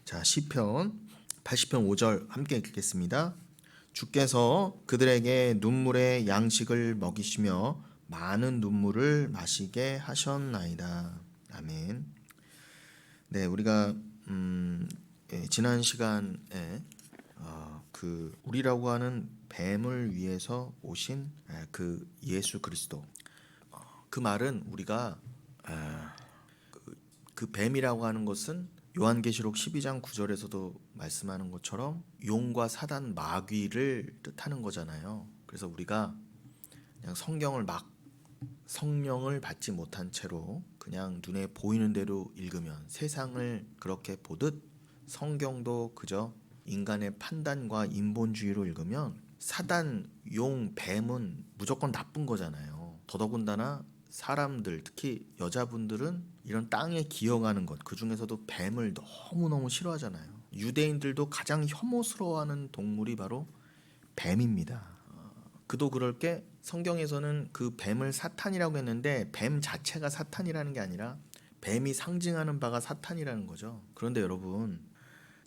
자, 시편 80편 5절 함께 읽겠습니다. 주께서 그들에게 눈물의 양식을 먹이시며 많은 눈물을 마시게 하셨나이다. 아멘. 네, 우리가 지난 시간에 우리라고 하는 뱀을 위해서 오신 그 예수 그리스도, 그 말은 우리가 그 뱀이라고 하는 것은 요한계시록 12장 9절에서도 말씀하는 것처럼 용과 사단 마귀를 뜻하는 거잖아요. 그래서 우리가 그냥 성령을 받지 못한 채로 그냥 눈에 보이는 대로 읽으면, 세상을 그렇게 보듯 성경도 그저 인간의 판단과 인본주의로 읽으면 사단, 용, 뱀은 무조건 나쁜 거잖아요. 더더군다나 사람들, 특히 여자분들은 이런 땅에 기어가는 것, 그 중에서도 뱀을 너무너무 싫어하잖아요. 유대인들도 가장 혐오스러워하는 동물이 바로 뱀입니다. 그도 그럴 게 성경에서는 그 뱀을 사탄이라고 했는데 뱀 자체가 사탄이라는 게 아니라 뱀이 상징하는 바가 사탄이라는 거죠. 그런데 여러분,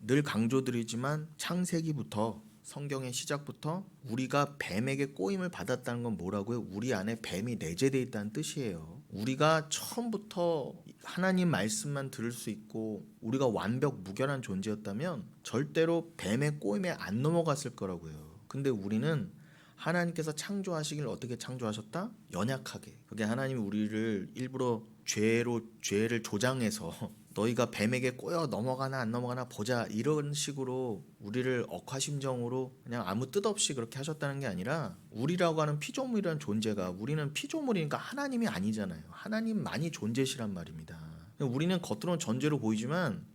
늘 강조드리지만 창세기부터, 성경의 시작부터 우리가 뱀에게 꼬임을 받았다는 건 뭐라고요? 우리 안에 뱀이 내재되어 있다는 뜻이에요. 우리가 처음부터 하나님 말씀만 들을 수 있고 우리가 완벽 무결한 존재였다면 절대로 뱀의 꼬임에 안 넘어갔을 거라고요. 근데 우리는 하나님께서 창조하시길 어떻게 창조하셨다? 연약하게. 그게 하나님이 우리를 일부러 죄를 조장해서 너희가 뱀에게 꼬여 넘어가나 안 넘어가나 보자, 이런 식으로 우리를 억하심정으로 그냥 아무 뜻 없이 그렇게 하셨다는 게 아니라, 우리라고 하는 피조물이라는 존재가, 우리는 피조물이니까 하나님이 아니잖아요. 하나님만이 존재시란 말입니다. 우리는 겉으로는 존재로 보이지만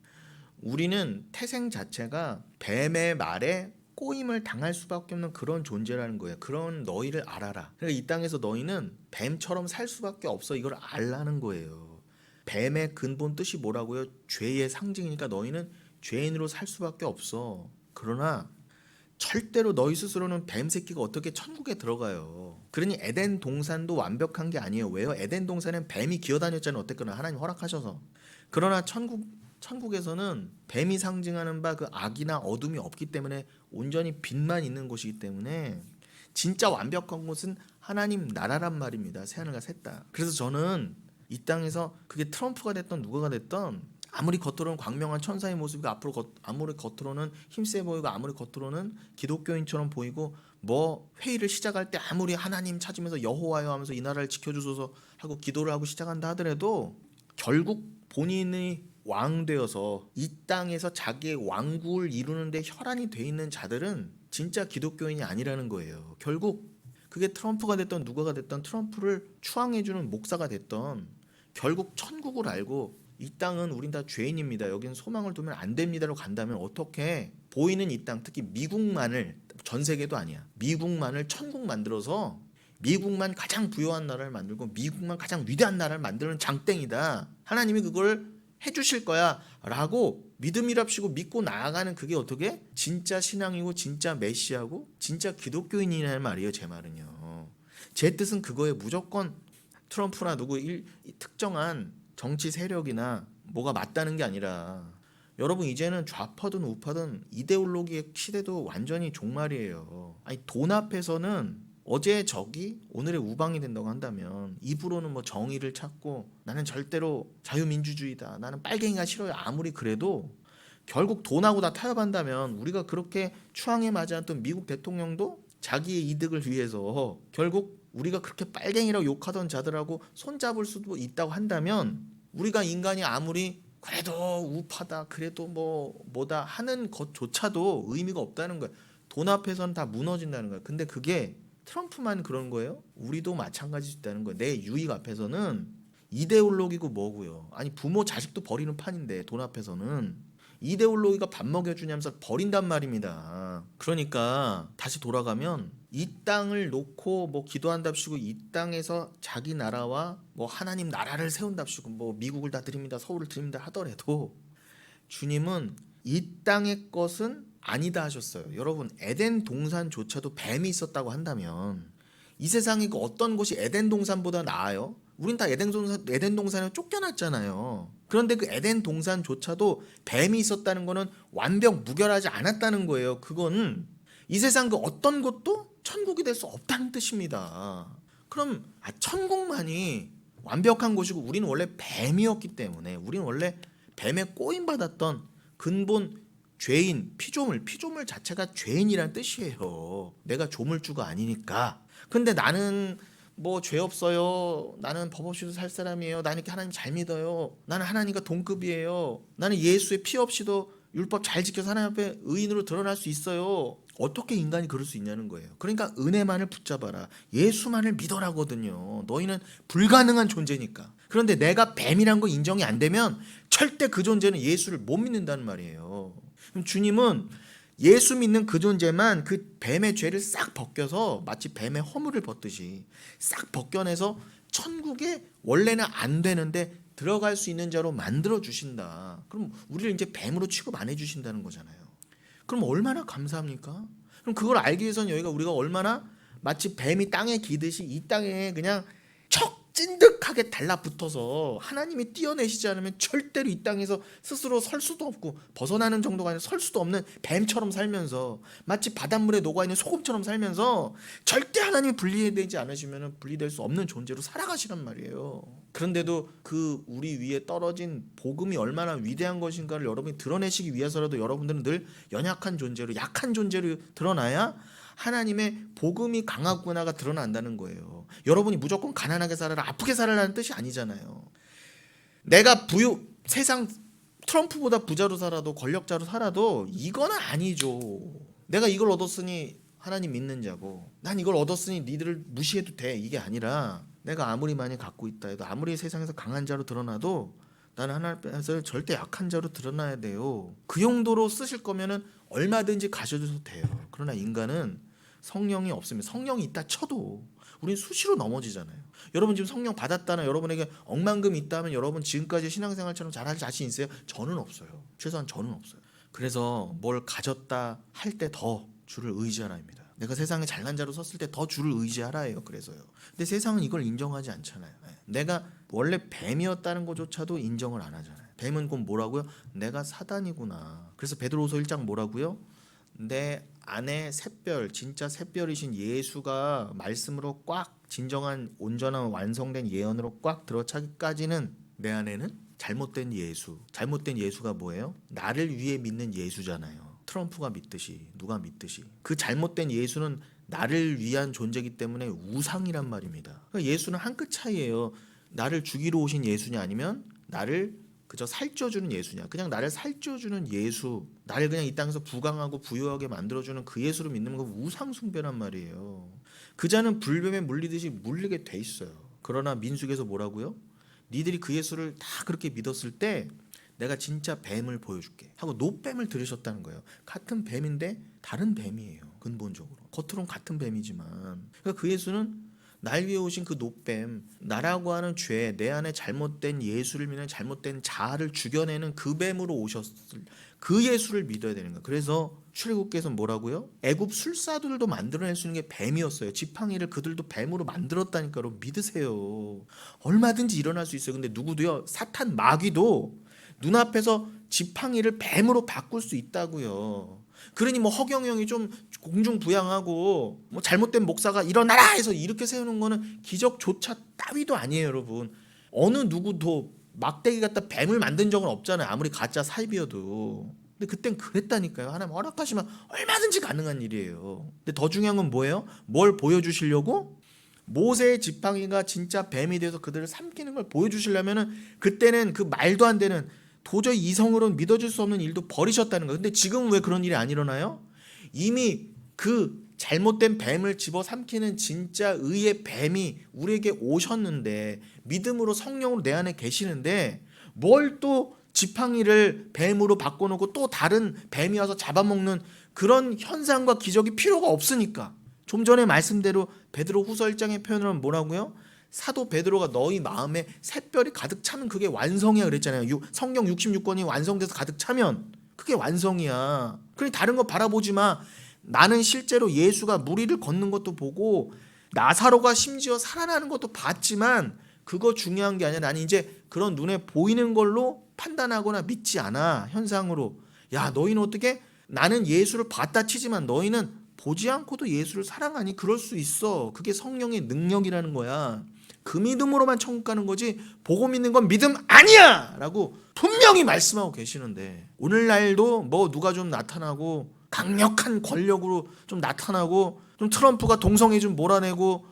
우리는 태생 자체가 뱀의 말에 꼬임을 당할 수밖에 없는 그런 존재라는 거예요. 그런 너희를 알아라. 그러니까 이 땅에서 너희는 뱀처럼 살 수밖에 없어. 이걸 알라는 거예요. 뱀의 근본 뜻이 뭐라고요? 죄의 상징이니까 너희는 죄인으로 살 수밖에 없어. 그러나 절대로 너희 스스로는 뱀 새끼가 어떻게 천국에 들어가요. 그러니 에덴 동산도 완벽한 게 아니에요. 왜요? 에덴 동산엔 뱀이 기어다녔잖아요. 어쨌거나 하나님 허락하셔서. 그러나 천국에서는 뱀이 상징하는 바 그 악이나 어둠이 없기 때문에 온전히 빛만 있는 곳이기 때문에 진짜 완벽한 곳은 하나님 나라란 말입니다. 새하늘과 새 땅. 그래서 저는 이 땅에서 그게 트럼프가 됐던 누구가 됐던, 아무리 겉으로는 광명한 천사의 모습이고 아무리 겉으로는 힘세 보이고 아무리 겉으로는 기독교인처럼 보이고, 뭐 회의를 시작할 때 아무리 하나님 찾으면서 여호와여 하면서 이 나라를 지켜주소서 하고 기도를 하고 시작한다 하더라도 결국 본인이 왕 되어서 이 땅에서 자기의 왕국을 이루는데 혈안이 돼 있는 자들은 진짜 기독교인이 아니라는 거예요. 결국 그게 트럼프가 됐던 누가가 됐던, 트럼프를 추앙해주는 목사가 됐던, 결국 천국을 알고 이 땅은 우린 다 죄인입니다, 여기는 소망을 두면 안 됩니다로 간다면 어떻게 보이는 이 땅, 특히 미국만을, 전 세계도 아니야, 미국만을 천국 만들어서 미국만 가장 부유한 나라를 만들고 미국만 가장 위대한 나라를 만드는 장땡이다, 하나님이 그걸 해주실 거야 라고 믿음이랍시고 믿고 나아가는, 그게 어떻게 진짜 신앙이고 진짜 메시아고 진짜 기독교인이라는 말이에요. 제 말은요, 제 뜻은 그거에 무조건 트럼프나 누구 특정한 정치 세력이나 뭐가 맞다는 게 아니라, 여러분 이제는 좌파든 우파든 이데올로기의 시대도 완전히 종말이에요. 아니, 돈 앞에서는 어제의 적이 오늘의 우방이 된다고 한다면, 입으로는 뭐 정의를 찾고 나는 절대로 자유민주주의다, 나는 빨갱이가 싫어요, 아무리 그래도 결국 돈하고 다 타협한다면, 우리가 그렇게 추앙에 맞이했던 미국 대통령도 자기의 이득을 위해서 결국 우리가 그렇게 빨갱이라고 욕하던 자들하고 손잡을 수도 있다고 한다면, 우리가 인간이 아무리 그래도 우파다, 그래도 뭐다 하는 것조차도 의미가 없다는 거예요. 돈 앞에서는 다 무너진다는 거예요. 근데 그게 트럼프만 그런 거예요? 우리도 마찬가지일 수 있다는 거예요. 내 유익 앞에서는 이데올로기고 뭐고요. 아니, 부모 자식도 버리는 판인데 돈 앞에서는 이데올로기가 밥 먹여주냐면서 버린단 말입니다. 그러니까 다시 돌아가면, 이 땅을 놓고 뭐 기도한답시고 이 땅에서 자기 나라와 뭐 하나님 나라를 세운답시고 뭐 미국을 다 드립니다, 서울을 드립니다 하더라도, 주님은 이 땅의 것은 아니다 하셨어요. 여러분, 에덴 동산조차도 뱀이 있었다고 한다면 이 세상에 그 어떤 곳이 에덴 동산보다 나아요? 우린 다 에덴 동산에 쫓겨났잖아요. 그런데 그 에덴 동산조차도 뱀이 있었다는 거는 완벽 무결하지 않았다는 거예요. 그건 이 세상 그 어떤 것도 천국이 될 수 없다는 뜻입니다. 그럼 천국만이 완벽한 곳이고 우리는 원래 뱀이었기 때문에, 우리는 원래 뱀에 꼬임받았던 근본 죄인, 피조물 자체가 죄인이란 뜻이에요. 내가 조물주가 아니니까. 근데 나는 뭐 죄 없어요. 나는 법 없이도 살 사람이에요. 나는 이렇게 하나님 잘 믿어요. 나는 하나님과 동급이에요. 나는 예수의 피 없이도 율법 잘 지켜서 하나님 앞에 의인으로 드러날 수 있어요. 어떻게 인간이 그럴 수 있냐는 거예요. 그러니까 은혜만을 붙잡아라. 예수만을 믿어라거든요. 너희는 불가능한 존재니까. 그런데 내가 뱀이란 거 인정이 안 되면 절대 그 존재는 예수를 못 믿는다는 말이에요. 그럼 주님은 예수 믿는 그 존재만 그 뱀의 죄를 싹 벗겨서 마치 뱀의 허물을 벗듯이 싹 벗겨내서 천국에 원래는 안 되는데 들어갈 수 있는 자로 만들어 주신다. 그럼 우리를 이제 뱀으로 취급 안 해주신다는 거잖아요. 그럼 얼마나 감사합니까? 그럼 그걸 알기 위해서는 우리가 얼마나 마치 뱀이 땅에 기듯이 이 땅에 그냥 척 찐득하게 달라붙어서 하나님이 띄어내시지 않으면 절대로 이 땅에서 스스로 설 수도 없고 벗어나는 정도가 아니라 설 수도 없는 뱀처럼 살면서 마치 바닷물에 녹아있는 소금처럼 살면서 절대 하나님이 분리되지 않으시면 분리될 수 없는 존재로 살아가시란 말이에요. 그런데도 그 우리 위에 떨어진 복음이 얼마나 위대한 것인가를 여러분이 드러내시기 위해서라도 여러분들은 늘 연약한 존재로, 약한 존재로 드러나야 하나님의 복음이 강하구나가 드러난다는 거예요. 여러분이 무조건 가난하게 살아라, 아프게 살아라는 뜻이 아니잖아요. 내가 세상 트럼프보다 부자로 살아도 권력자로 살아도 이거는 아니죠. 내가 이걸 얻었으니 하나님 믿는 자고, 난 이걸 얻었으니 니들을 무시해도 돼, 이게 아니라 내가 아무리 많이 갖고 있다 해도, 아무리 세상에서 강한 자로 드러나도 나는 하나님 앞에서 절대 약한 자로 드러나야 돼요. 그 용도로 쓰실 거면은 얼마든지 가셔도 돼요. 그러나 인간은 성령이 없으면, 성령이 있다 쳐도 우리는 수시로 넘어지잖아요. 여러분 지금 성령 받았다나 여러분에게 억만금이 있다면 여러분 지금까지 신앙생활처럼 잘할 자신 있어요? 저는 없어요. 최소한 저는 없어요. 그래서 뭘 가졌다 할 때 더 주를 의지하라입니다. 내가 세상에 잘난 자로 섰을 때 더 주를 의지하라예요. 그래서요. 근데 세상은 이걸 인정하지 않잖아요. 내가 원래 뱀이었다는 것조차도 인정을 안 하잖아요. 뱀은 곧 뭐라고요? 내가 사단이구나. 그래서 베드로후서 1장 뭐라고요? 내 안에 샛별, 진짜 샛별이신 예수가 말씀으로 꽉, 진정한 온전한 완성된 예언으로 꽉 들어차기까지는 내 안에는 잘못된 예수. 잘못된 예수가 뭐예요? 나를 위해 믿는 예수잖아요. 트럼프가 믿듯이, 누가 믿듯이. 그 잘못된 예수는 나를 위한 존재이기 때문에 우상이란 말입니다. 그러니까 예수는 한 끗 차이예요. 나를 죽이러 오신 예수냐, 아니면 나를 그저 살쪄주는 예수냐. 그냥 나를 살쪄주는 예수, 나를 그냥 이 땅에서 부강하고 부유하게 만들어주는 그 예수를 믿는 거 우상 숭배란 말이에요. 그 자는 불뱀에 물리듯이 물리게 돼 있어요. 그러나 민수기에서 뭐라고요? 니들이 그 예수를 다 그렇게 믿었을 때 내가 진짜 뱀을 보여줄게 하고 노뱀을 들으셨다는 거예요. 같은 뱀인데 다른 뱀이에요. 근본적으로 겉으로는 같은 뱀이지만, 그러니까 그 예수는 날 위해 오신 그 노뱀, 나라고 하는 죄, 내 안에 잘못된 예수를 믿는 잘못된 자아를 죽여내는 그 뱀으로 오셨을 그 예수를 믿어야 되는 거예요. 그래서 출애굽기에서 뭐라고요? 애굽 술사들도 만들어낼 수 있는 게 뱀이었어요. 지팡이를 그들도 뱀으로 만들었다니까요. 믿으세요. 얼마든지 일어날 수 있어요. 근데 누구도요, 사탄 마귀도 눈앞에서 지팡이를 뱀으로 바꿀 수 있다고요. 그러니 뭐 허경영이 좀 공중부양하고 뭐 잘못된 목사가 일어나라 해서 이렇게 세우는 거는 기적조차 따위도 아니에요. 여러분, 어느 누구도 막대기 갖다 뱀을 만든 적은 없잖아요. 아무리 가짜 사입이어도. 근데 그땐 그랬다니까요. 하나님 허락하시면 얼마든지 가능한 일이에요. 근데 더 중요한 건 뭐예요? 뭘 보여주시려고? 모세의 지팡이가 진짜 뱀이 돼서 그들을 삼키는 걸 보여주시려면은 그때는 그 말도 안 되는, 도저히 이성으로는 믿어줄 수 없는 일도 버리셨다는 거예요. 근데 지금은 왜 그런 일이 안 일어나요? 이미 그 잘못된 뱀을 집어삼키는 진짜 의의 뱀이 우리에게 오셨는데, 믿음으로 성령으로 내 안에 계시는데 뭘 또 지팡이를 뱀으로 바꿔놓고 또 다른 뱀이 와서 잡아먹는 그런 현상과 기적이 필요가 없으니까. 좀 전에 말씀대로 베드로 후서 1장의 표현으로 뭐라고요? 사도 베드로가 너희 마음에 샛별이 가득 차면 그게 완성이야 그랬잖아요. 성경 66권이 완성돼서 가득 차면 그게 완성이야. 그러니 다른 거 바라보지 마. 나는 실제로 예수가 무리를 걷는 것도 보고 나사로가 심지어 살아나는 것도 봤지만 그거 중요한 게 아니라 나는 이제 그런 눈에 보이는 걸로 판단하거나 믿지 않아. 현상으로. 야, 너희는 어떻게? 나는 예수를 봤다 치지만 너희는 보지 않고도 예수를 사랑하니? 그럴 수 있어. 그게 성령의 능력이라는 거야. 그 믿음으로만 천국 가는 거지 보고 믿는 건 믿음 아니야! 라고 분명히 말씀하고 계시는데, 오늘날도 뭐 누가 좀 나타나고 강력한 권력으로 좀 나타나고 좀 트럼프가 동성애 좀 몰아내고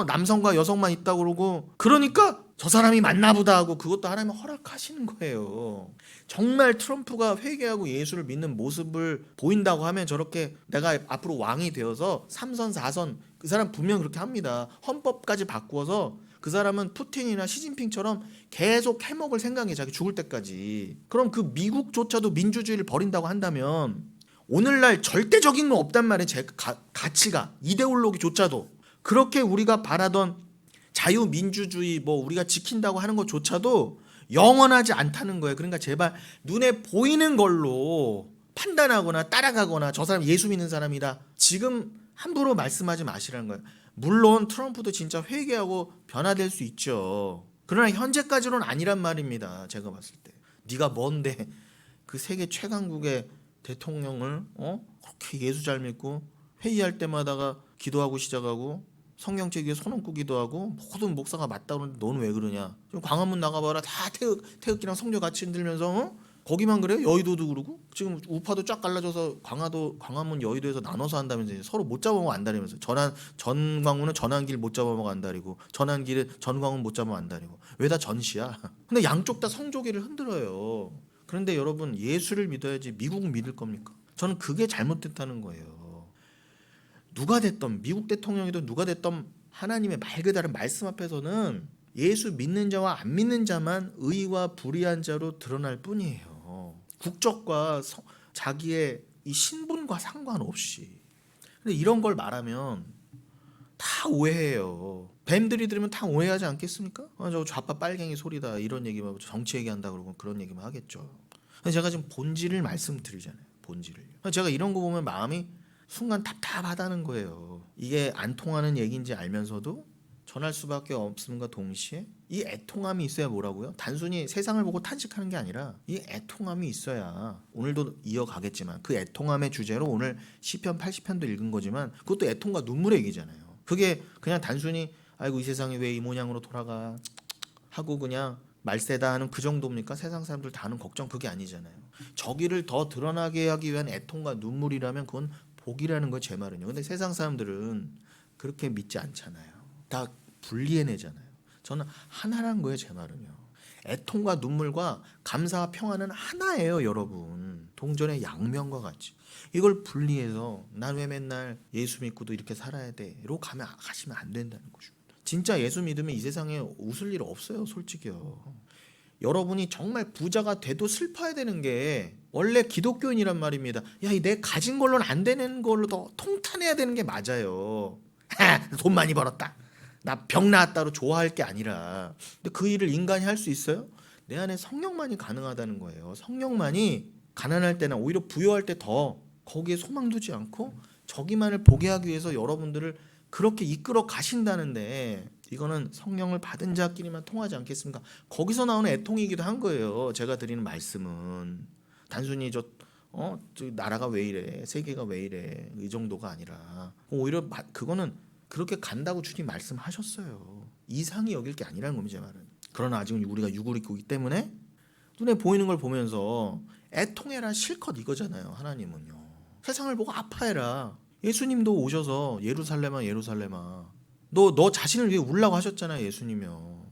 남성과 여성만 있다고 그러고, 그러니까 저 사람이 맞나 보다 하고 그것도 하나님이 허락하시는 거예요. 정말 트럼프가 회개하고 예수를 믿는 모습을 보인다고 하면 저렇게 내가 앞으로 왕이 되어서 3선 4선 그 사람 분명 그렇게 합니다. 헌법까지 바꾸어서 그 사람은 푸틴이나 시진핑처럼 계속 해먹을 생각이 자기 죽을 때까지. 그럼 그 미국조차도 민주주의를 버린다고 한다면 오늘날 절대적인 건 없단 말이에요. 제 가치가 이데올로기조차도. 그렇게 우리가 바라던 자유민주주의 뭐 우리가 지킨다고 하는 것조차도 영원하지 않다는 거예요. 그러니까 제발 눈에 보이는 걸로 판단하거나 따라가거나 저 사람 예수 믿는 사람이다 지금 함부로 말씀하지 마시라는 거예요. 물론 트럼프도 진짜 회개하고 변화될 수 있죠. 그러나 현재까지는 아니란 말입니다. 제가 봤을 때 네가 뭔데 그 세계 최강국의 대통령을 그렇게 예수 잘 믿고 회의할 때마다가 기도하고 시작하고 성경책 위에 손 얹고 기도하고 모든 목사가 맞다 그러는데 너는 왜 그러냐. 지금 광화문 나가봐라. 다 태극기랑 성조 같이 흔들면서 거기만 그래? 여의도도 그러고 지금 우파도 쫙 갈라져서 광화문 여의도에서 나눠서 한다면서 서로 못 잡아먹어 안다리면서 전광훈은 전환길 못 잡아먹어 안다리고 전환길은 전광훈 못 잡아먹어 안다리고 왜 다 전시야? 근데 양쪽 다 성조기를 흔들어요. 그런데 여러분 예수를 믿어야지 미국 믿을 겁니까? 저는 그게 잘못됐다는 거예요. 누가 됐던 미국 대통령이든 누가 됐던 하나님의 말 그대로 말씀 앞에서는 예수 믿는 자와 안 믿는 자만 의와 불의한 자로 드러날 뿐이에요. 국적과 자기의 이 신분과 상관없이. 근데 이런 걸 말하면 다 오해해요. 뱀들이 들으면 다 오해하지 않겠습니까? 저 좌파 빨갱이 소리다 이런 얘기만 정치 얘기한다 그러고 그런 얘기만 하겠죠. 제가 지금 본질을 말씀드리잖아요. 본질을. 제가 이런 거 보면 마음이 순간 답답하다는 거예요. 이게 안 통하는 얘기인지 알면서도 전할 수밖에 없음과 동시에 이 애통함이 있어야 뭐라고요? 단순히 세상을 보고 탄식하는 게 아니라 이 애통함이 있어야 오늘도 이어가겠지만 그 애통함의 주제로 오늘 시편 80편도 읽은 거지만 그것도 애통과 눈물의 얘기잖아요. 그게 그냥 단순히 아이고 이 세상이 왜 이 모양으로 돌아가 하고 그냥 말세다 하는 그 정도입니까? 세상 사람들 다 하는 걱정 그게 아니잖아요. 저기를 더 드러나게 하기 위한 애통과 눈물이라면 그건 복이라는 거 제 말은요. 근데 세상 사람들은 그렇게 믿지 않잖아요. 다 분리해내잖아요. 저는 하나란 거예요. 제 말은요. 애통과 눈물과 감사와 평안은 하나예요. 여러분. 동전의 양면과 같이. 이걸 분리해서 난 왜 맨날 예수 믿고도 이렇게 살아야 돼?로 가시면 안 된다는 거죠. 진짜 예수 믿으면 이 세상에 웃을 일 없어요. 솔직히요. 여러분이 정말 부자가 돼도 슬퍼야 되는 게 원래 기독교인이란 말입니다. 야, 내 가진 걸로는 안 되는 걸로 더 통탄해야 되는 게 맞아요. 돈 많이 벌었다. 나 병 나았다로 좋아할 게 아니라. 근데 그 일을 인간이 할 수 있어요? 내 안에 성령만이 가능하다는 거예요. 성령만이 가난할 때나 오히려 부유할 때 더 거기에 소망 두지 않고 저기만을 보게 하기 위해서 여러분들을 그렇게 이끌어 가신다는데 이거는 성령을 받은 자끼리만 통하지 않겠습니까? 거기서 나오는 애통이기도 한 거예요. 제가 드리는 말씀은 단순히 저 나라가 왜 이래, 세계가 왜 이래 이 정도가 아니라 오히려 그거는 그렇게 간다고 주님 말씀하셨어요. 이상히 여길 게 아니라는 겁니다. 제 말은. 그러나 아직은 우리가 육을 입고 있기 때문에 눈에 보이는 걸 보면서 애통해라 실컷 이거잖아요. 하나님은요. 세상을 보고 아파해라. 예수님도 오셔서 예루살렘아 예루살렘아 너 자신을 위해 울라고 하셨잖아요. 예수님이요.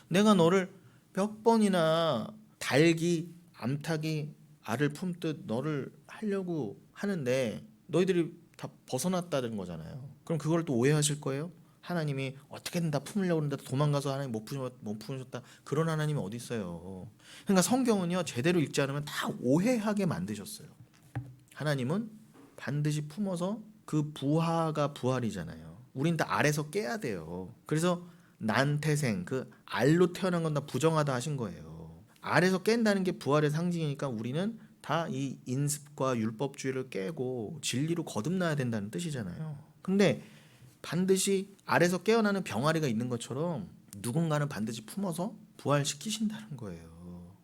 내가 너를 몇 번이나 달기 암탉이 알을 품듯 너를 하려고 하는데 너희들이 다 벗어났다는 거잖아요. 그럼 그걸 또 오해하실 거예요? 하나님이 어떻게든 다 품으려고 하는데 도망가서 하나님 못 품으셨다. 그런 하나님이 어디 있어요. 그러니까 성경은요. 제대로 읽지 않으면 다 오해하게 만드셨어요. 하나님은 반드시 품어서 그 부하가 부활이잖아요. 우린 다 알에서 깨야 돼요. 그래서 난태생 그 알로 태어난 건 다 부정하다 하신 거예요. 알에서 깬다는 게 부활의 상징이니까 우리는 다 이 인습과 율법주의를 깨고 진리로 거듭나야 된다는 뜻이잖아요. 근데 반드시 알에서 깨어나는 병아리가 있는 것처럼 누군가는 반드시 품어서 부활시키신다는 거예요.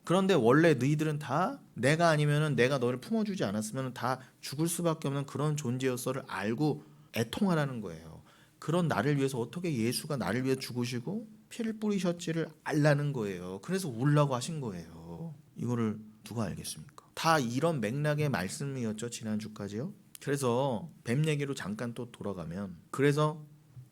그런데 원래 너희들은 다 내가 아니면은 내가 너를 품어주지 않았으면 다 죽을 수밖에 없는 그런 존재였어를 알고 애통하라는 거예요. 그런 나를 위해서 어떻게 예수가 나를 위해 죽으시고 피를 뿌리셨지를 알라는 거예요. 그래서 울라고 하신 거예요. 이거를 누가 알겠습니까? 다 이런 맥락의 말씀이었죠, 지난주까지요. 그래서 뱀 얘기로 잠깐 또 돌아가면, 그래서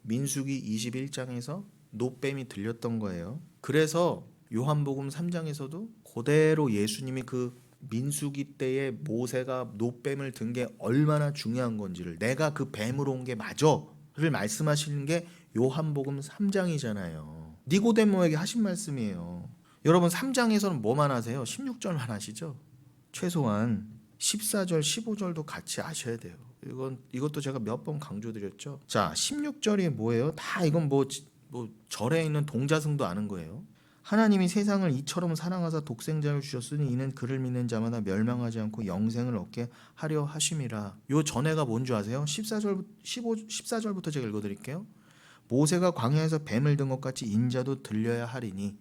민수기 21장에서 노뱀이 들렸던 거예요. 그래서 요한복음 3장에서도 그대로 예수님이 그 민수기 때에 모세가 노뱀을 든 게 얼마나 중요한 건지를, 내가 그 뱀으로 온 게 맞아를 말씀하시는 게 요한복음 3장이잖아요. 니고데모에게 하신 말씀이에요. 여러분 3장에서는 뭐만 하세요? 16절만 하시죠? 최소한 14절, 15절도 같이 아셔야 돼요. 이것도 제가 몇 번 강조드렸죠. 자, 16절이 뭐예요? 다 이건 뭐 절에 있는 동자승도 아는 거예요. 하나님이 세상을 이처럼 사랑하사 독생자를 주셨으니 이는 그를 믿는 자마다 멸망하지 않고 영생을 얻게 하려 하심이라. 요 전에가 뭔지 아세요? 14절부터 제가 읽어드릴게요. 모세가 광야에서 뱀을 든 것 같이 인자도 들려야 하리니.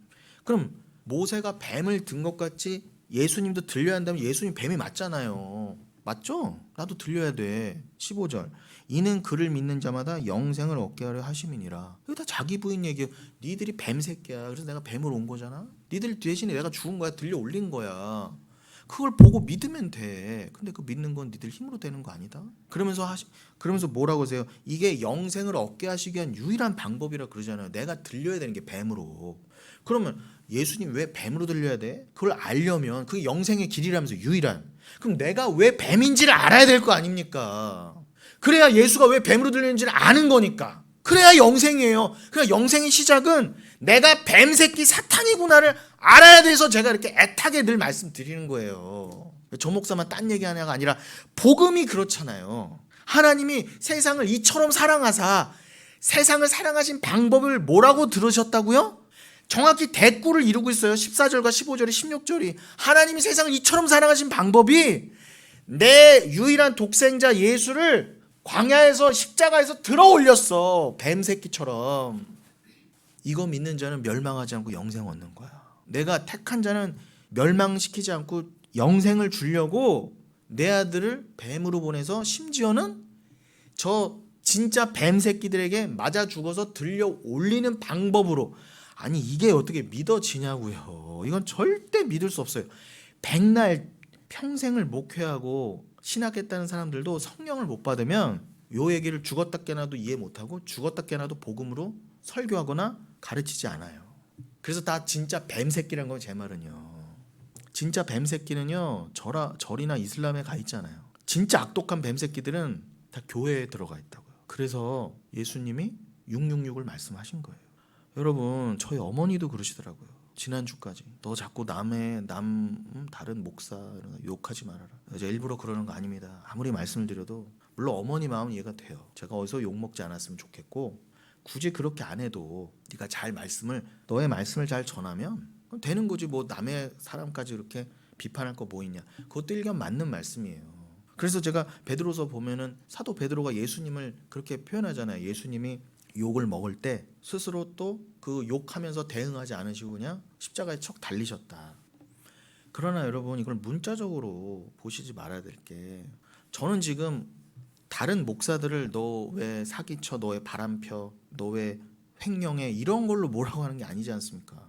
그럼 모세가 뱀을 든 것 같이 예수님도 들려야 한다면 예수님 뱀이 맞잖아요. 맞죠? 나도 들려야 돼. 15절. 이는 그를 믿는 자마다 영생을 얻게 하려 하심이니라. 이거 다 자기 부인 얘기예요. 니들이 뱀 새끼야. 그래서 내가 뱀으로 온 거잖아. 니들 대신에 내가 죽은 거야. 들려 올린 거야. 그걸 보고 믿으면 돼. 근데 그 믿는 건 니들 힘으로 되는 거 아니다. 그러면서 뭐라고 하세요? 이게 영생을 얻게 하시기 위한 유일한 방법이라 그러잖아요. 내가 들려야 되는 게 뱀으로. 그러면 예수님 왜 뱀으로 들려야 돼? 그걸 알려면 그게 영생의 길이라면서 유일한. 그럼 내가 왜 뱀인지를 알아야 될 거 아닙니까? 그래야 예수가 왜 뱀으로 들리는지를 아는 거니까. 그래야 영생이에요. 그러니까 영생의 시작은 내가 뱀 새끼 사탄이구나를 알아야 돼서 제가 이렇게 애타게 늘 말씀드리는 거예요. 저 목사만 딴 얘기하냐가 아니라 복음이 그렇잖아요. 하나님이 세상을 이처럼 사랑하사 세상을 사랑하신 방법을 뭐라고 들으셨다고요? 정확히 대꾸를 이루고 있어요. 14절과 15절이 16절이 하나님이 세상을 이처럼 사랑하신 방법이 내 유일한 독생자 예수를 광야에서 십자가에서 들어 올렸어. 뱀 새끼처럼. 이거 믿는 자는 멸망하지 않고 영생 얻는 거야. 내가 택한 자는 멸망시키지 않고 영생을 주려고 내 아들을 뱀으로 보내서 심지어는 저 진짜 뱀 새끼들에게 맞아 죽어서 들려 올리는 방법으로. 아니 이게 어떻게 믿어지냐고요. 이건 절대 믿을 수 없어요. 백날 평생을 목회하고 신학했다는 사람들도 성령을 못 받으면 요 얘기를 죽었다 깨나도 이해 못하고 죽었다 깨나도 복음으로 설교하거나 가르치지 않아요. 그래서 다 진짜 뱀 새끼란 건 제 말은요. 진짜 뱀 새끼는요 절이나 이슬람에 가 있잖아요. 진짜 악독한 뱀 새끼들은 다 교회에 들어가 있다고요. 그래서 예수님이 666을 말씀하신 거예요. 여러분 저희 어머니도 그러시더라고요. 지난주까지 너 자꾸 다른 목사 욕하지 말아라. 이제 일부러 그러는 거 아닙니다. 아무리 말씀을 드려도 물론 어머니 마음은 이해가 돼요. 제가 어디서 욕먹지 않았으면 좋겠고 굳이 그렇게 안 해도 네가 너의 말씀을 잘 전하면 되는 거지. 뭐 남의 사람까지 이렇게 비판할 거 뭐 있냐. 그것도 일견 맞는 말씀이에요. 그래서 제가 베드로서 보면은 사도 베드로가 예수님을 그렇게 표현하잖아요. 예수님이 욕을 먹을 때 스스로 또 그 욕하면서 대응하지 않으시고 그냥 십자가에 척 달리셨다. 그러나 여러분 이걸 문자적으로 보시지 말아야 될 게, 저는 지금 다른 목사들을 너 왜 사기쳐, 너 왜 바람펴, 너 왜 횡령해 이런 걸로 뭐라고 하는 게 아니지 않습니까?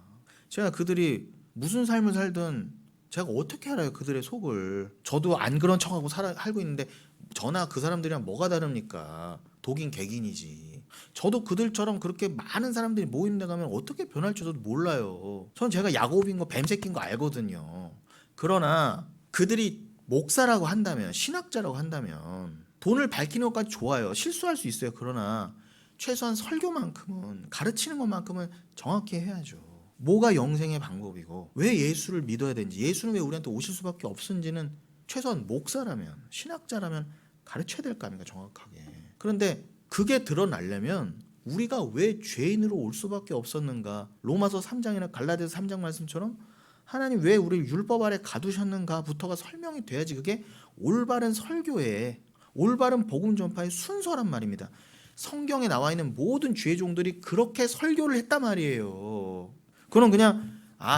제가 그들이 무슨 삶을 살든 제가 어떻게 알아요 그들의 속을. 저도 안 그런 척하고 살고 있는데 저나 그 사람들이랑 뭐가 다릅니까? 독인 객인이지. 저도 그들처럼 그렇게 많은 사람들이 모임에 가면 어떻게 변할지 저도 몰라요. 전 제가 야곱인 거 뱀새끼인 거 알거든요. 그러나 그들이 목사라고 한다면, 신학자라고 한다면 돈을 밝히는 것까지 좋아요. 실수할 수 있어요. 그러나 최소한 설교만큼은, 가르치는 것만큼은 정확히 해야죠. 뭐가 영생의 방법이고 왜 예수를 믿어야 되는지, 예수는 왜 우리한테 오실 수밖에 없은지는 최소한 목사라면, 신학자라면 가르쳐야 될 거 아닙니까, 정확하게. 그런데 그게 드러나려면 우리가 왜 죄인으로 올 수밖에 없었는가, 로마서 3장이나 갈라디아서 3장 말씀처럼 하나님 왜 우리를 율법 아래 가두셨는가부터가 설명이 돼야지 그게 올바른 설교에, 올바른 복음 전파의 순서란 말입니다. 성경에 나와 있는 모든 주의 종들이 그렇게 설교를 했단 말이에요. 그럼 그냥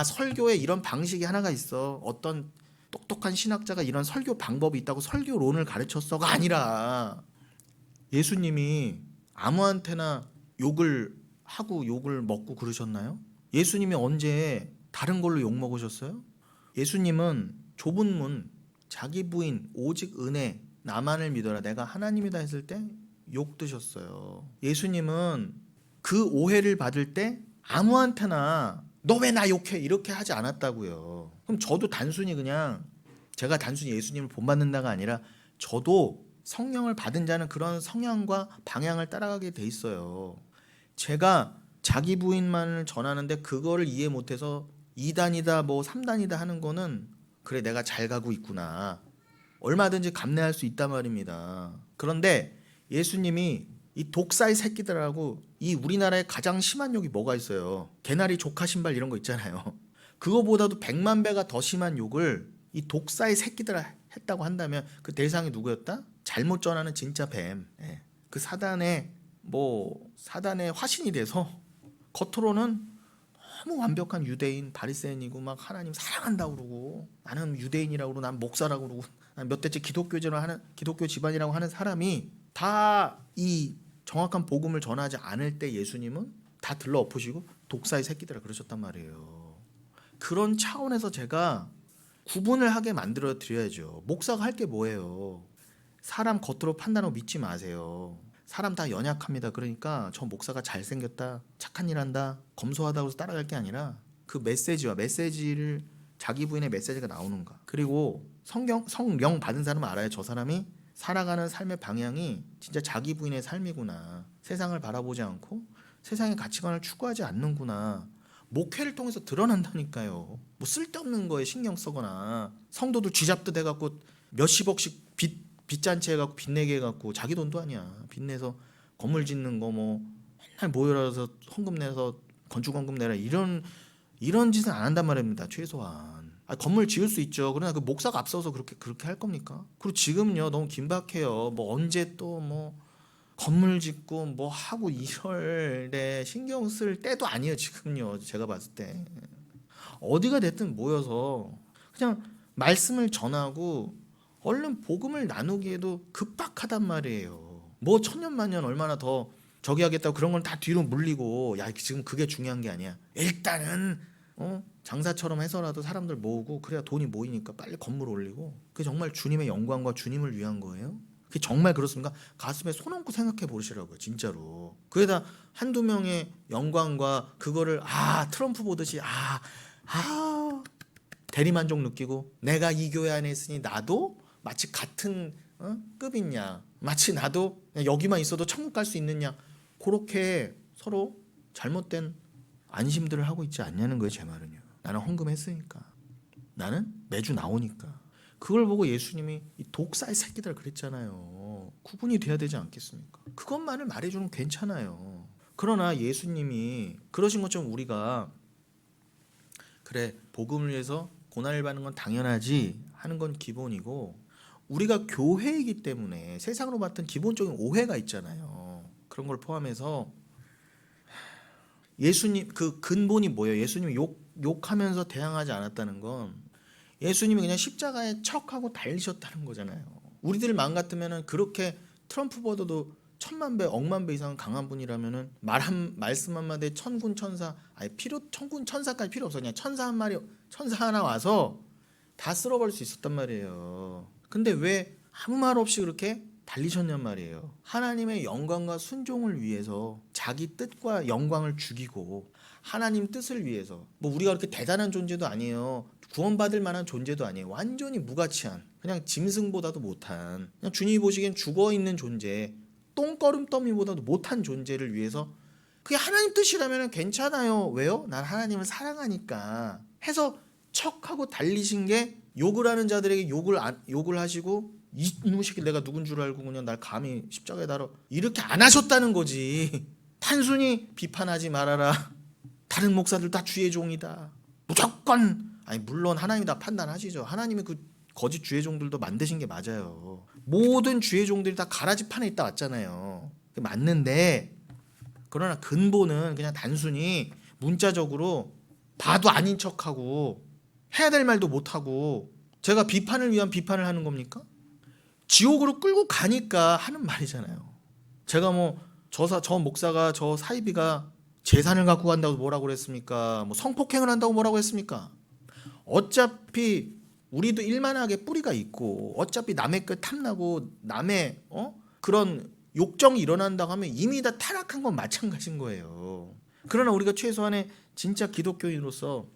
설교에 이런 방식이 하나가 있어. 어떤 똑똑한 신학자가 이런 설교 방법이 있다고 설교론을 가르쳤어가 아니라 예수님이 아무한테나 욕을 하고 욕을 먹고 그러셨나요? 예수님이 언제 다른 걸로 욕 먹으셨어요? 예수님은 좁은 문, 자기 부인, 오직 은혜, 나만을 믿어라, 내가 하나님이다 했을 때 욕 드셨어요. 예수님은 그 오해를 받을 때 아무한테나 너 왜 나 욕해 이렇게 하지 않았다고요. 그럼 저도 단순히 그냥 제가 단순히 예수님을 본받는다가 아니라 저도 성령을 받은 자는 그런 성향과 방향을 따라가게 돼 있어요. 제가 자기 부인만을 전하는데 그거를 이해 못해서 2단이다 뭐 3단이다 하는 거는 그래 내가 잘 가고 있구나 얼마든지 감내할 수 있단 말입니다. 그런데 예수님이 이 독사의 새끼들하고 이 우리나라에 가장 심한 욕이 뭐가 있어요? 개나리 조카 신발 이런 거 있잖아요. 그거보다도 100만 배가 더 심한 욕을 이 독사의 새끼들 했다고 한다면 그 대상이 누구였다? 잘못 전하는 진짜 뱀. 그 사단의 화신이 돼서 겉으로는 너무 완벽한 유대인 바리새인이고 막 하나님 사랑한다고 그러고 나는 유대인이라고 그러고 난 목사라고 그러고 난 몇 대째 기독교 집안이라고 하는 사람이 다 이 정확한 복음을 전하지 않을 때 예수님은 다 들러 엎으시고 독사의 새끼들아 그러셨단 말이에요. 그런 차원에서 제가 구분을 하게 만들어 드려야죠. 목사가 할 게 뭐예요? 사람 겉으로 판단하고 믿지 마세요. 사람 다 연약합니다. 그러니까 저 목사가 잘생겼다, 착한 일 한다, 검소하다고 해서 따라갈 게 아니라 그 메시지를 자기 부인의 메시지가 나오는가. 그리고 성령 받은 사람은 알아요. 저 사람이 살아가는 삶의 방향이 진짜 자기 부인의 삶이구나. 세상을 바라보지 않고 세상의 가치관을 추구하지 않는구나. 목회를 통해서 드러난다니까요. 뭐 쓸데없는 거에 신경 쓰거나 성도들 쥐잡듯 해갖고 몇십억씩 빚잔치 해갖고 빚내게 해갖고 자기 돈도 아니야. 빚내서 건물 짓는 거 뭐 맨날 모여서 헌금 내서 건축원금 내라 이런 짓은 안 한단 말입니다. 최소한. 건물 지을 수 있죠. 그러나 그 목사가 앞서서 그렇게 할 겁니까? 그리고 지금요 너무 긴박해요. 뭐 언제 또 뭐 건물 짓고 뭐 하고 이럴 때 신경 쓸 때도 아니에요. 지금요 제가 봤을 때 어디가 됐든 모여서 그냥 말씀을 전하고 얼른 복음을 나누기에도 급박하단 말이에요. 뭐 천년만년 얼마나 더 저기 하겠다고 그런 건 다 뒤로 물리고 야 지금 그게 중요한 게 아니야. 일단은 장사처럼 해서라도 사람들 모으고 그래야 돈이 모이니까 빨리 건물 올리고 그게 정말 주님의 영광과 주님을 위한 거예요? 그게 정말 그렇습니까? 가슴에 손 얹고 생각해 보시라고요. 진짜로. 그게다 한두 명의 영광과 그거를 트럼프 보듯이 대리만족 느끼고 내가 이 교회 안에 있으니 나도 마치 같은 급이냐 마치 나도 여기만 있어도 천국 갈 수 있느냐 그렇게 서로 잘못된 안심들을 하고 있지 않냐는 거예요. 제 말은요. 나는 헌금했으니까 나는 매주 나오니까 그걸 보고 예수님이 이 독사의 새끼들 그랬잖아요. 구분이 돼야 되지 않겠습니까? 그것만을 말해주면 괜찮아요. 그러나 예수님이 그러신 것처럼 우리가 그래 복음을 위해서 고난을 받는 건 당연하지 하는 건 기본이고 우리가 교회이기 때문에 세상으로 봤던 기본적인 오해가 있잖아요. 그런 걸 포함해서 예수님 그 근본이 뭐예요? 예수님이 욕하면서 대항하지 않았다는 건 예수님이 그냥 십자가에 척하고 달리셨다는 거잖아요. 우리들 마음 같으면은 그렇게 트럼프보다도 1000만 배, 억만 배 이상 강한 분이라면은 말씀 한마디에 천군 천사 천군 천사까지 필요 없어. 그냥 천사 하나 와서 다 쓸어버릴 수 있었단 말이에요. 근데 왜 아무 말 없이 그렇게 달리셨냔 말이에요. 하나님의 영광과 순종을 위해서 자기 뜻과 영광을 죽이고 하나님 뜻을 위해서 뭐 우리가 그렇게 대단한 존재도 아니에요. 구원받을 만한 존재도 아니에요. 완전히 무가치한 그냥 짐승보다도 못한 그냥 주님이 보시기엔 죽어있는 존재 똥거름더미보다도 못한 존재를 위해서 그게 하나님 뜻이라면 괜찮아요. 왜요? 난 하나님을 사랑하니까 해서 척하고 달리신 게 욕을 하는 자들에게 욕을 하시고 이놈의 새끼 내가 누군 줄 알고 그냥 날 감히 십자가에 달아 이렇게 안 하셨다는 거지. 단순히 비판하지 말아라. 다른 목사들 다 주의 종이다. 무조건 물론 하나님이 다 판단하시죠. 하나님이 그 거짓 주의 종들도 만드신 게 맞아요. 모든 주의 종들이 다 가라지 판에 있다 왔잖아요. 맞는데, 그러나 근본은 그냥 단순히 문자적으로 봐도 아닌 척하고 해야 될 말도 못하고 제가 비판을 위한 비판을 하는 겁니까? 지옥으로 끌고 가니까 하는 말이잖아요. 제가 뭐 저 목사가 저 사이비가 재산을 갖고 간다고 뭐라고 그랬습니까? 뭐 성폭행을 한다고 뭐라고 했습니까? 어차피 우리도 일만하게 뿌리가 있고 어차피 남의 것 탐나고 남의 그런 욕정이 일어난다고 하면 이미 다 타락한 건 마찬가지인 거예요. 그러나 우리가 최소한의 진짜 기독교인으로서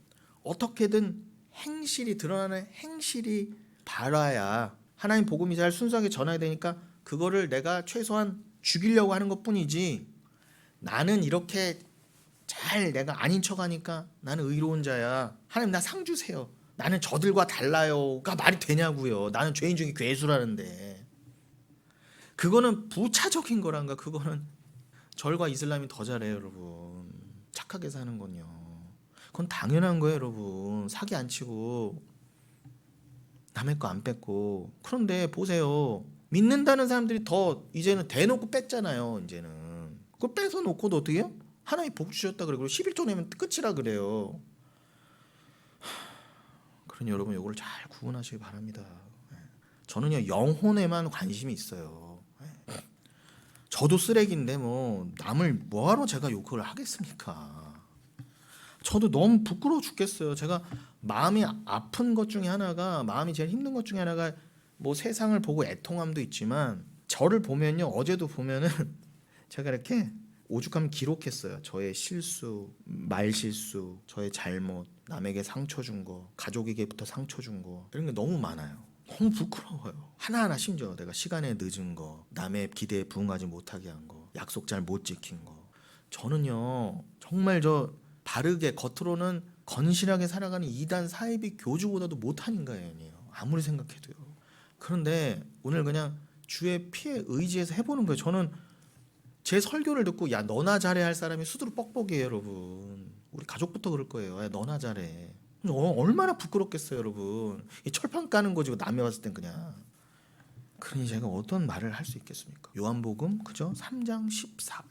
어떻게든 행실이 드러나는 행실이 바라야 하나님 복음이 잘 순수하게 전해야 되니까 그거를 내가 최소한 죽이려고 하는 것뿐이지, 나는 이렇게 잘 내가 아닌 척하니까 나는 의로운 자야, 하나님 나 상 주세요, 나는 저들과 달라요가 말이 되냐고요. 나는 죄인 중에 괴수라는데. 그거는 부차적인 거란가. 그거는 절과 이슬람이 더 잘해요 여러분. 착하게 사는 건요. 그건 당연한 거예요 여러분. 사기 안 치고 남의 거 안 뺏고. 그런데 보세요, 믿는다는 사람들이 더 이제는 대놓고 뺏잖아요. 이제는 그거 뺏어 놓고도 어떻게 해요? 하나님 복 주셨다 그래, 그리고 11조 내면 끝이라 그래요. 그러니 여러분 이걸 잘 구분하시기 바랍니다. 저는요 영혼에만 관심이 있어요. 저도 쓰레기인데 뭐 남을 뭐하러 제가 욕을 하겠습니까? 저도 너무 부끄러워 죽겠어요. 제가 마음이 아픈 것 중에 하나가, 마음이 제일 힘든 것 중에 하나가 뭐 세상을 보고 애통함도 있지만, 저를 보면요, 어제도 보면은 제가 이렇게 오죽하면 기록했어요. 저의 실수, 말실수, 저의 잘못, 남에게 상처 준 거, 가족에게부터 상처 준 거, 이런 게 너무 많아요. 너무 부끄러워요. 하나하나. 심지어 내가 시간에 늦은 거, 남의 기대에 부응하지 못하게 한 거, 약속 잘 못 지킨 거. 저는요 정말 바르게 겉으로는 건실하게 살아가는 이단 사이비 교주보다도 못한 인간이에요. 아무리 생각해도요. 그런데 오늘 그냥 주의 피에 의지해서 해보는 거예요. 저는 제 설교를 듣고 야 너나 잘해 할 사람이 수두로 뻑뻑이에요 여러분. 우리 가족부터 그럴 거예요. 야 너나 잘해. 얼마나 부끄럽겠어요 여러분. 이 철판 까는 거지 남이 왔을 땐 그냥. 그러니 제가 어떤 말을 할 수 있겠습니까? 요한복음 그죠? 3장 14,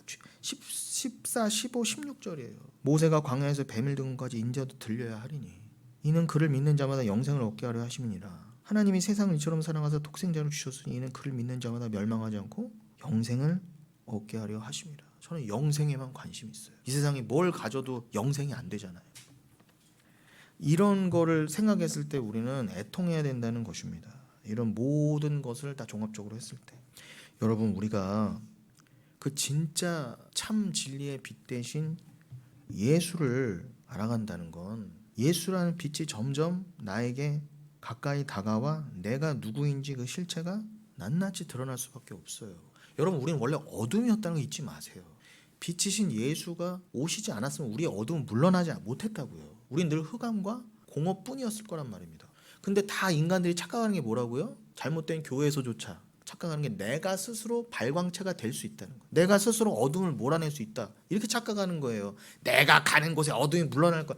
15, 16절이에요. 모세가 광야에서 뱀을 든 것까지 인자도 들려야 하리니 이는 그를 믿는 자마다 영생을 얻게 하려 하심이니라. 하나님이 세상을 이처럼 사랑하사 독생자를 주셨으니 이는 그를 믿는 자마다 멸망하지 않고 영생을 얻게 하려 하심이라. 저는 영생에만 관심이 있어요. 이 세상에 뭘 가져도 영생이 안 되잖아요. 이런 거를 생각했을 때 우리는 애통해야 된다는 것입니다. 이런 모든 것을 다 종합적으로 했을 때 여러분, 우리가 그 진짜 참 진리의 빛 대신 예수를 알아간다는 건, 예수라는 빛이 점점 나에게 가까이 다가와 내가 누구인지 그 실체가 낱낱이 드러날 수밖에 없어요. 여러분, 우리는 원래 어둠이었다는 거 잊지 마세요. 빛이신 예수가 오시지 않았으면 우리의 어둠은 물러나지 못했다고요. 우린 늘 흑암과 공허뿐이었을 거란 말입니다. 근데 다 인간들이 착각하는 게 뭐라고요? 잘못된 교회에서조차 착각하는 게 내가 스스로 발광체가 될 수 있다는 거예요. 내가 스스로 어둠을 몰아낼 수 있다, 이렇게 착각하는 거예요. 내가 가는 곳에 어둠이 물러날 거야.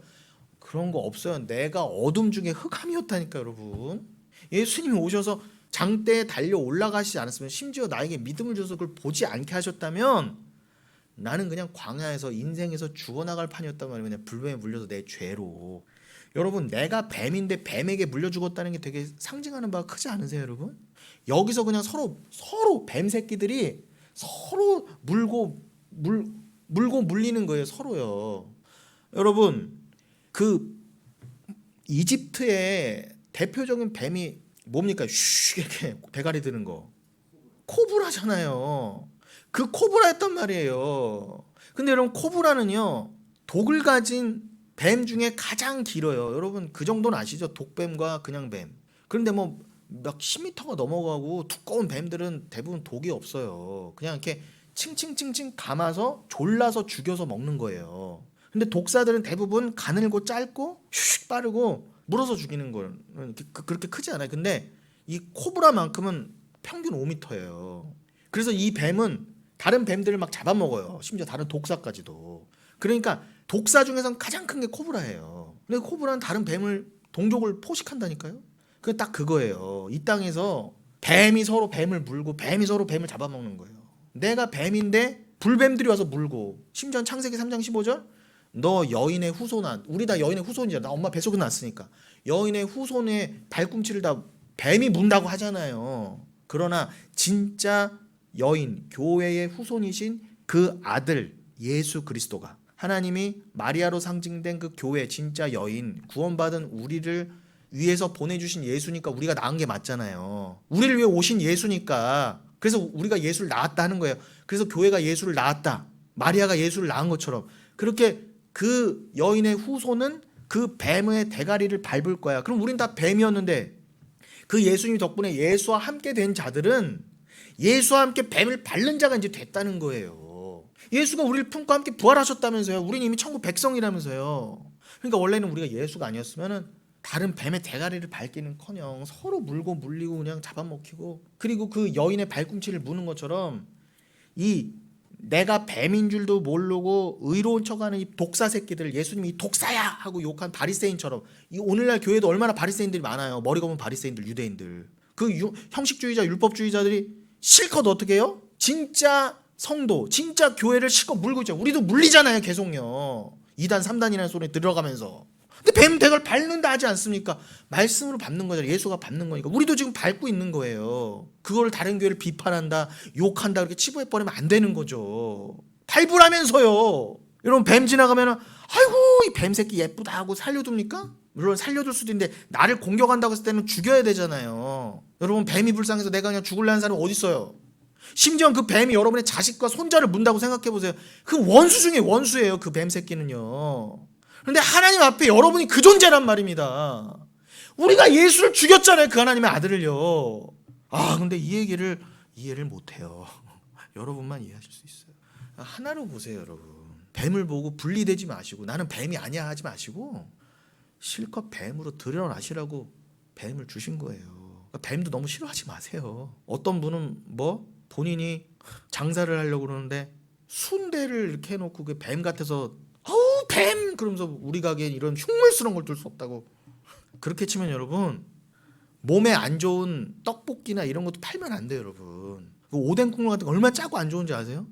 그런 거 없어요. 내가 어둠 중에 흑암이었다니까 여러분. 예수님이 오셔서 장대에 달려 올라가시지 않았으면, 심지어 나에게 믿음을 줘서 그걸 보지 않게 하셨다면 나는 그냥 광야에서 인생에서 죽어나갈 판이었단 말이에요. 그냥 불뱀에 물려서 내 죄로. 여러분, 내가 뱀인데 뱀에게 물려 죽었다는 게 되게 상징하는 바가 크지 않으세요 여러분? 여기서 그냥 서로 뱀 새끼들이 서로 물고 물리는 거예요. 서로요. 여러분, 그 이집트의 대표적인 뱀이 뭡니까? 슈 이렇게 대가리 드는 거, 코브라잖아요. 그 코브라였단 말이에요. 근데 여러분, 코브라는요 독을 가진 뱀 중에 가장 길어요. 여러분, 그 정도는 아시죠? 독뱀과 그냥 뱀. 그런데 뭐 막 10m가 넘어가고 두꺼운 뱀들은 대부분 독이 없어요. 그냥 이렇게 칭칭칭칭 감아서 졸라서 죽여서 먹는 거예요. 근데 독사들은 대부분 가늘고 짧고 슉 빠르고 물어서 죽이는 거는 그렇게 크지 않아요. 근데 이 코브라만큼은 평균 5m예요. 그래서 이 뱀은 다른 뱀들을 막 잡아먹어요. 심지어 다른 독사까지도. 그러니까 독사 중에서는 가장 큰 게 코브라예요. 근데 코브라는 다른 뱀을, 동족을 포식한다니까요. 그게 딱 그거예요. 이 땅에서 뱀이 서로 뱀을 물고 뱀이 서로 뱀을 잡아먹는 거예요. 내가 뱀인데 불뱀들이 와서 물고, 심지어 창세기 3장 15절 너 여인의 후손아, 우리 다 여인의 후손이잖아. 나 엄마 뱃속에 났으니까 여인의 후손의 발꿈치를 다 뱀이 문다고 하잖아요. 그러나 진짜 여인, 교회의 후손이신 그 아들 예수 그리스도가, 하나님이 마리아로 상징된 그 교회 진짜 여인, 구원받은 우리를 위해서 보내주신 예수니까 우리가 낳은 게 맞잖아요. 우리를 위해 오신 예수니까, 그래서 우리가 예수를 낳았다 하는 거예요. 그래서 교회가 예수를 낳았다, 마리아가 예수를 낳은 것처럼 그렇게 그 여인의 후손은 그 뱀의 대가리를 밟을 거야. 그럼 우린 다 뱀이었는데 그 예수님 덕분에 예수와 함께 된 자들은 예수와 함께 뱀을 밟는 자가 이제 됐다는 거예요. 예수가 우리를 품고 함께 부활하셨다면서요. 우리는 이미 천국 백성이라면서요. 그러니까 원래는 우리가 예수가 아니었으면은 다른 뱀의 대가리를 밟기는커녕 서로 물고 물리고 그냥 잡아먹히고, 그리고 그 여인의 발꿈치를 무는 것처럼 이 내가 뱀인 줄도 모르고 의로운 척하는 이 독사 새끼들, 예수님이 이 독사야 하고 욕한 바리새인처럼, 이 오늘날 교회도 얼마나 바리새인들이 많아요. 머리 검은 바리새인들, 유대인들, 그 형식주의자, 율법주의자들이 실컷 어떻게 해요? 진짜 성도, 진짜 교회를 실컷 물고 있죠. 우리도 물리잖아요, 계속요. 2단 3단이라는 소리 들어가면서. 근데 뱀 대가를 밟는다 하지 않습니까? 말씀으로 밟는 거잖아요. 예수가 밟는 거니까. 우리도 지금 밟고 있는 거예요. 그걸 다른 교회를 비판한다, 욕한다 그렇게 치부해버리면 안 되는 거죠. 밟으라면서요. 여러분 뱀 지나가면 아이고 이 뱀 새끼 예쁘다 하고 살려둡니까? 물론 살려둘 수도 있는데 나를 공격한다고 했을 때는 죽여야 되잖아요. 여러분 뱀이 불쌍해서 내가 그냥 죽을라는 사람이 어디 있어요? 심지어 그 뱀이 여러분의 자식과 손자를 문다고 생각해보세요. 그 원수 중에 원수예요, 그 뱀 새끼는요. 그런데 하나님 앞에 여러분이 그 존재란 말입니다. 우리가 예수를 죽였잖아요, 그 하나님의 아들을요. 근데 이 얘기를 이해를 못해요. 여러분만 이해하실 수 있어요. 하나로 보세요, 여러분. 뱀을 보고 분리되지 마시고 나는 뱀이 아니야 하지 마시고 실컷 뱀으로 드러나시라고 뱀을 주신 거예요. 뱀도 너무 싫어하지 마세요. 어떤 분은 본인이 장사를 하려고 그러는데 순대를 이렇게 해놓고 그 뱀 같아서 어우 뱀 그러면서 우리 가게엔 이런 흉물스러운 걸 둘 수 없다고. 그렇게 치면 여러분 몸에 안 좋은 떡볶이나 이런 것도 팔면 안 돼요, 여러분. 그 오뎅 국물 같은 거 얼마나 짜고 안 좋은지 아세요?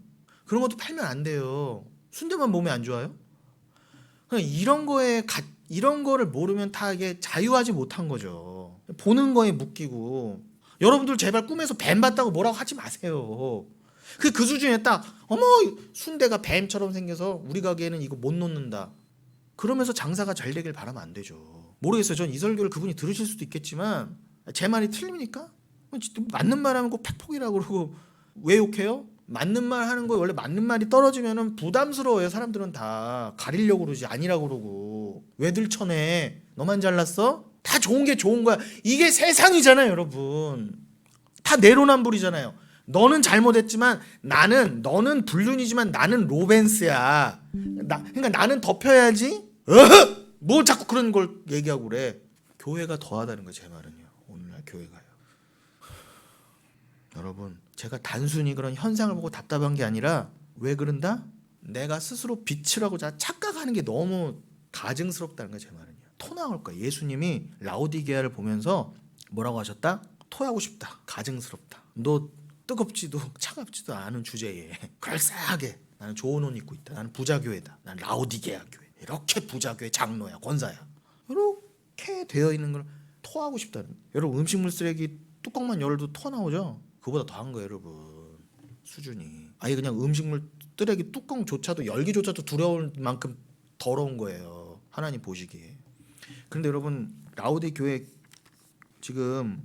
그런 것도 팔면 안 돼요. 순대만 몸에 안 좋아요? 그냥 이런 거를 모르면 다 이게 자유하지 못한 거죠. 보는 거에 묶이고. 여러분들 제발 꿈에서 뱀 봤다고 뭐라고 하지 마세요. 그 수준에 딱 어머 순대가 뱀처럼 생겨서 우리 가게에는 이거 못 놓는다 그러면서 장사가 잘 되길 바라면 안 되죠. 모르겠어요. 전 이 설교를 그분이 들으실 수도 있겠지만 제 말이 틀립니까? 맞는 말 하면 꼭 팩폭이라고 그러고 왜 욕해요? 맞는 말 하는 거 원래 맞는 말이 떨어지면은 부담스러워요. 사람들은 다 가리려고 그러지 아니라고 그러고 왜 들쳐내? 너만 잘났어? 다 좋은 게 좋은 거야. 이게 세상이잖아요, 여러분. 다 내로남불이잖아요. 너는 잘못했지만 너는 불륜이지만 나는 로맨스야. 그러니까 나는 덮여야지. 뭐 자꾸 그런 걸 얘기하고 그래. 교회가 더하다는 거예요, 제 말은요. 오늘날 교회가요. 여러분, 제가 단순히 그런 현상을 보고 답답한 게 아니라 왜 그런다? 내가 스스로 빛을 하고 착각하는 게 너무 가증스럽다는 거예요, 제 말은요. 토 나올 거야. 예수님이 라오디게아를 보면서 뭐라고 하셨다? 토하고 싶다. 가증스럽다. 너 뜨겁지도 차갑지도 않은 주제에 그럴싸하게 나는 좋은 옷 입고 있다. 나는 부자교회다. 나는 라오디게아 교회. 이렇게 부자교회 장로야, 권사야. 이렇게 되어 있는 걸 토하고 싶다는 거예요. 여러분 음식물 쓰레기 뚜껑만 열어도 토 나오죠? 그보다 더한 거예요, 여러분. 수준이. 아예 그냥 음식물 쓰레기 뚜껑조차도 열기조차도 두려울 만큼 더러운 거예요. 하나님 보시기에. 그런데 여러분 라오디 교회 지금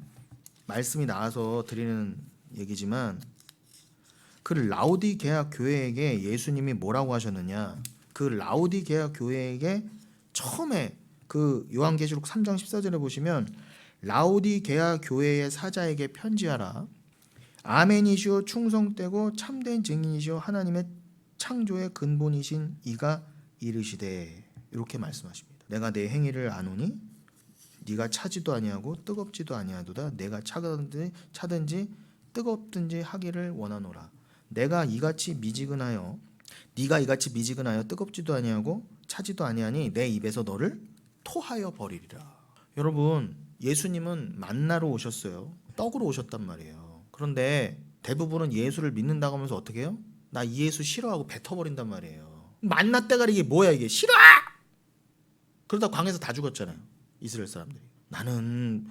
말씀이 나와서 드리는 얘기지만 그 라오디게아 교회에게 예수님이 뭐라고 하셨느냐? 그 라오디게아 교회에게 처음에 그 요한계시록 3장 14절에 보시면 라오디게아 교회의 사자에게 편지하라. 아멘이시오 충성되고 참된 증인이시오 하나님의 창조의 근본이신 이가 이르시되 이렇게 말씀하십니다. 내가 내 행위를 아노니 네가 차지도 아니하고 뜨겁지도 아니하도다. 내가 차든지 뜨겁든지 하기를 원하노라. 내가 이같이 미지근하여 네가 이같이 미지근하여 뜨겁지도 아니하고 차지도 아니하니 내 입에서 너를 토하여 버리리라. 여러분 예수님은 만나러 오셨어요. 떡으로 오셨단 말이에요. 그런데 대부분은 예수를 믿는다고 하면서 어떻게 해요? 나 이 예수 싫어하고 뱉어버린단 말이에요. 만나 때가리 이게 뭐야 이게 싫어! 그러다 광에서 다 죽었잖아요. 이스라엘 사람들이. 나는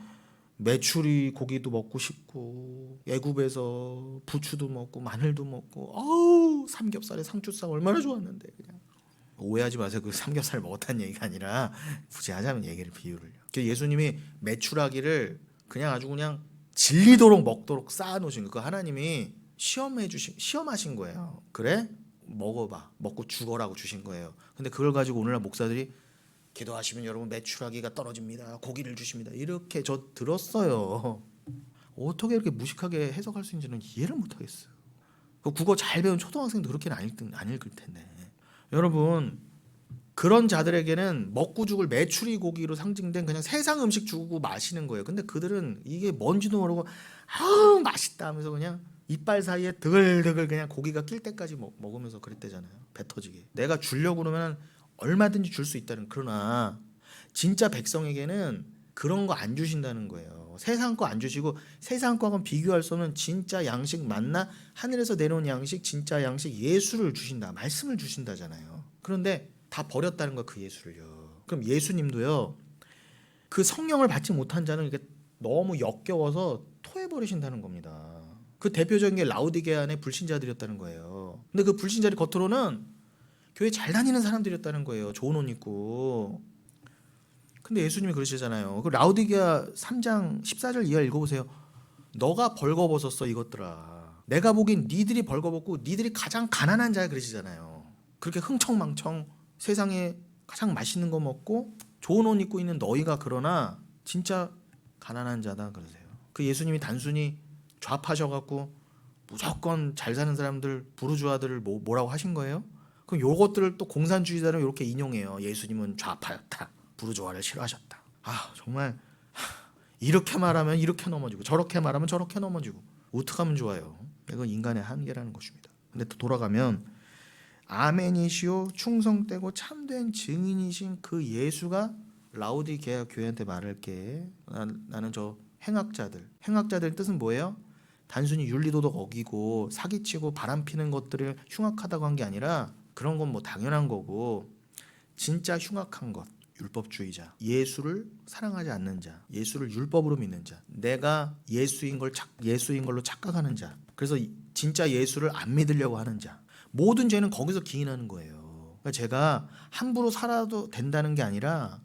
메추리 고기도 먹고 싶고 애굽에서 부추도 먹고 마늘도 먹고 어우 삼겹살에 상추쌈 얼마나 좋았는데 그냥. 오해하지 마세요. 그 삼겹살 먹었다는 얘기가 아니라 굳이 하자면 얘기를 비유를요. 예수님이 메추라기를 그냥 아주 그냥 질리도록 먹도록 쌓아놓으신 거. 그 하나님이 시험하신 거예요. 그래? 먹어봐. 먹고 죽어라고 주신 거예요. 근데 그걸 가지고 오늘날 목사들이 기도하시면 여러분 메추라기가 떨어집니다. 고기를 주십니다. 이렇게 저 들었어요. 어떻게 이렇게 무식하게 해석할 수 있는지는 이해를 못하겠어요. 국어 잘 배운 초등학생도 그렇게는 안 읽을 텐데. 여러분 그런 자들에게는 먹고 죽을 메추리 고기로 상징된 그냥 세상 음식 주고 마시는 거예요. 근데 그들은 이게 뭔지도 모르고 아우 맛있다 하면서 그냥 이빨 사이에 드글드글 그냥 고기가 낄 때까지 먹으면서 그랬대잖아요. 배 터지게. 내가 주려고 그러면 얼마든지 줄 수 있다는. 그러나 진짜 백성에게는 그런 거 안 주신다는 거예요. 세상 거 안 주시고 세상 거하고는 비교할 수 없는 진짜 양식 만나 하늘에서 내려온 양식 진짜 양식 예수를 주신다. 말씀을 주신다잖아요. 그런데 다 버렸다는 거 그 예수를요. 그럼 예수님도요. 그 성령을 받지 못한 자는 이렇게 너무 역겨워서 토해버리신다는 겁니다. 그 대표적인 게 라우디게아 안에 불신자들이었다는 거예요. 근데 그 불신자들이 겉으로는 교회 잘 다니는 사람들이었다는 거예요. 좋은 옷 입고. 근데 예수님이 그러시잖아요. 그 라우디게아 3장 14절 이하 읽어보세요. 너가 벌거벗었어 이것들아. 내가 보기엔 니들이 벌거벗고 니들이 가장 가난한 자야 그러시잖아요. 그렇게 흥청망청 세상에 가장 맛있는 거 먹고 좋은 옷 입고 있는 너희가 그러나 진짜 가난한 자다 그러세요. 그 예수님이 단순히 좌파셔갖고 무조건 잘 사는 사람들 부르주아들을 뭐라고 하신 거예요? 그럼 요것들을 또 공산주의자는 이렇게 인용해요. 예수님은 좌파였다. 부르주아를 싫어하셨다. 아 정말 이렇게 말하면 이렇게 넘어지고 저렇게 말하면 저렇게 넘어지고 어떻게 하면 좋아요? 이건 인간의 한계라는 것입니다. 근데 또 돌아가면 아멘이시오 충성되고 참된 증인이신 그 예수가 라우디게아 교회한테 말할게. 나는 저 행악자들 뜻은 뭐예요? 단순히 윤리도덕 어기고 사기치고 바람피는 것들을 흉악하다고 한 게 아니라 그런 건 뭐 당연한 거고 진짜 흉악한 것 율법주의자, 예수를 사랑하지 않는 자, 예수를 율법으로 믿는 자, 내가 예수인 걸로 착각하는 자, 그래서 진짜 예수를 안 믿으려고 하는 자, 모든 죄는 거기서 기인하는 거예요. 그러니까 제가 함부로 살아도 된다는 게 아니라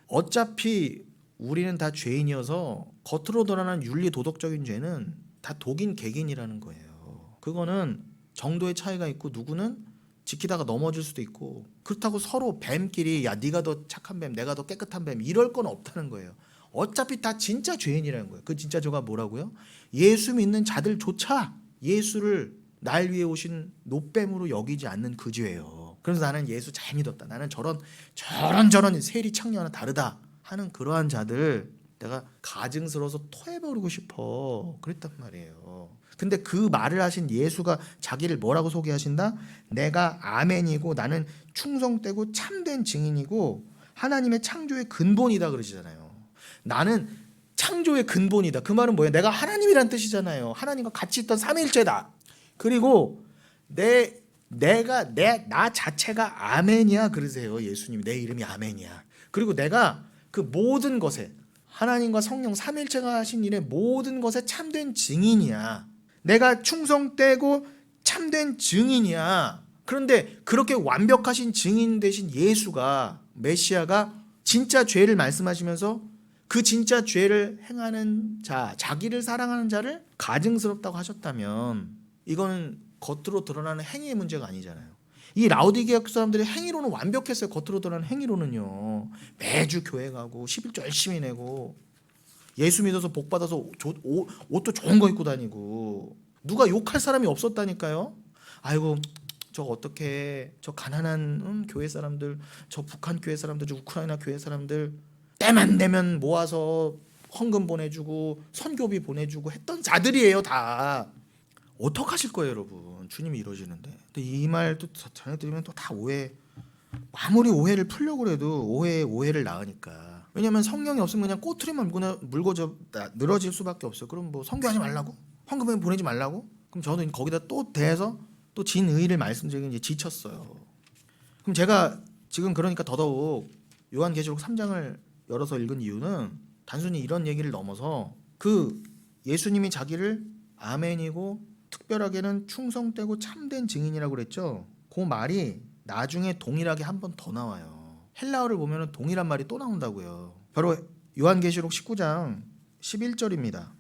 어차피 우리는 다 죄인이어서 겉으로 드러나는 윤리 도덕적인 죄는 다 독인 객인이라는 거예요. 그거는 정도의 차이가 있고 누구는 지키다가 넘어질 수도 있고 그렇다고 서로 뱀끼리 야 네가 더 착한 뱀 내가 더 깨끗한 뱀 이럴 건 없다는 거예요. 어차피 다 진짜 죄인이라는 거예요. 그 진짜 죄가 뭐라고요? 예수 믿는 자들조차 예수를 날 위해 오신 노뱀으로 여기지 않는 그 죄예요. 그래서 나는 예수 잘 믿었다. 나는 저런 세리 창녀와는 다르다 하는 그러한 자들 내가 가증스러워서 토해버리고 싶어 그랬단 말이에요. 근데 그 말을 하신 예수가 자기를 뭐라고 소개하신다? 내가 아멘이고 나는 충성되고 참된 증인이고 하나님의 창조의 근본이다 그러시잖아요. 나는 창조의 근본이다. 그 말은 뭐예요? 내가 하나님이란 뜻이잖아요. 하나님과 같이 있던 삼위일체다. 그리고 나 자체가 아멘이야 그러세요. 예수님이 내 이름이 아멘이야. 그리고 내가 그 모든 것에 하나님과 성령 삼위일체가 하신 일의 모든 것에 참된 증인이야. 내가 충성되고 참된 증인이야. 그런데 그렇게 완벽하신 증인 되신 예수가 메시아가 진짜 죄를 말씀하시면서 그 진짜 죄를 행하는 자, 자기를 사랑하는 자를 가증스럽다고 하셨다면 이거는 겉으로 드러나는 행위의 문제가 아니잖아요. 이 라우디게아 사람들이 행위로는 완벽했어요. 겉으로 드러나는 행위로는요. 매주 교회 가고 11조 열심히 내고 예수 믿어서 복 받아서 옷도 좋은 거 입고 다니고 누가 욕할 사람이 없었다니까요. 아이고 저 어떻게 저 가난한 교회 사람들, 저 북한 교회 사람들, 저 우크라이나 교회 사람들 때만 되면 모아서 헌금 보내주고 선교비 보내주고 했던 자들이에요 다. 어떡하실 거예요 여러분. 주님이 이러시는데. 근데 이 말 또 전해 드리면 또 다 오해. 아무리 오해를 풀려고 해도 오해를 낳으니까. 왜냐하면 성령이 없으면 그냥 꼬투리만 물고 늘어질 수밖에 없어요. 그럼 뭐 선교하지 말라고? 헌금을 보내지 말라고? 그럼 저는 거기다 또 대해서 또 진의를 말씀드리기 이제 지쳤어요. 그럼 제가 지금 그러니까 더더욱 요한계시록 3장을 열어서 읽은 이유는 단순히 이런 얘기를 넘어서 그 예수님이 자기를 아멘이고 특별하게는 충성되고 참된 증인이라고 그랬죠. 그 말이 나중에 동일하게 한 번 더 나와요. 헬라어를 보면 동일한 말이 또 나온다고요. 바로 요한계시록 19장 11절입니다.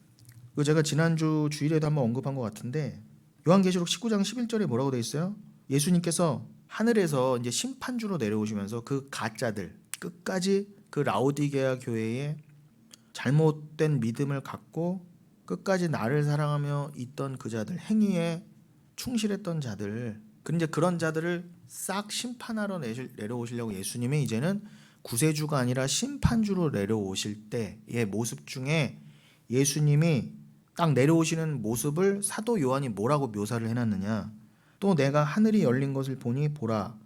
그 제가 지난주 주일에도 한번 언급한 것 같은데 요한계시록 19장 11절에 뭐라고 돼 있어요? 예수님께서 하늘에서 이제 심판주로 내려오시면서 그 가짜들 끝까지 그 라오디게아 교회에 잘못된 믿음을 갖고 끝까지 나를 사랑하며 있던 그 자들, 행위에 충실했던 자들, 근데 그런 자들을 싹 심판하러 내려오시려고 예수님이 이제는 구세주가 아니라 심판주로 내려오실 때의 모습 중에 예수님이 딱 내려오시는 모습을 사도 요한이 뭐라고 묘사를 해놨느냐. 또 내가 하늘이 열린 것을 보니 보라